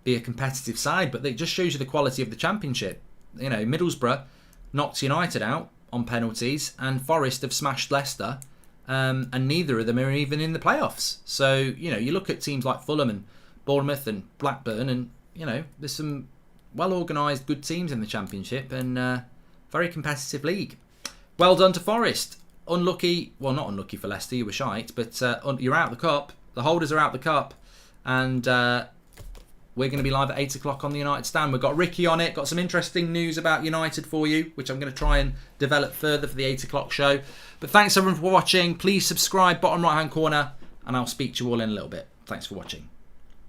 be a competitive side. But it just shows you the quality of the Championship. You know, Middlesbrough knocked United out on penalties, and Forest have smashed Leicester, and neither of them are even in the playoffs. So, you know, you look at teams like Fulham and Bournemouth and Blackburn, and, you know, there's some well-organised, good teams in the Championship, and very competitive league. Well done to Forest. Unlucky, well, not unlucky for Leicester, you were shite, but you're out the cup. The holders are out the cup, and we're going to be live at 8 o'clock on the United Stand. We've got Ricky on it, got some interesting news about United for you, which I'm going to try and develop further for the 8 o'clock show. But thanks everyone for watching. Please subscribe, bottom right hand corner, and I'll speak to you all in a little bit. Thanks for watching.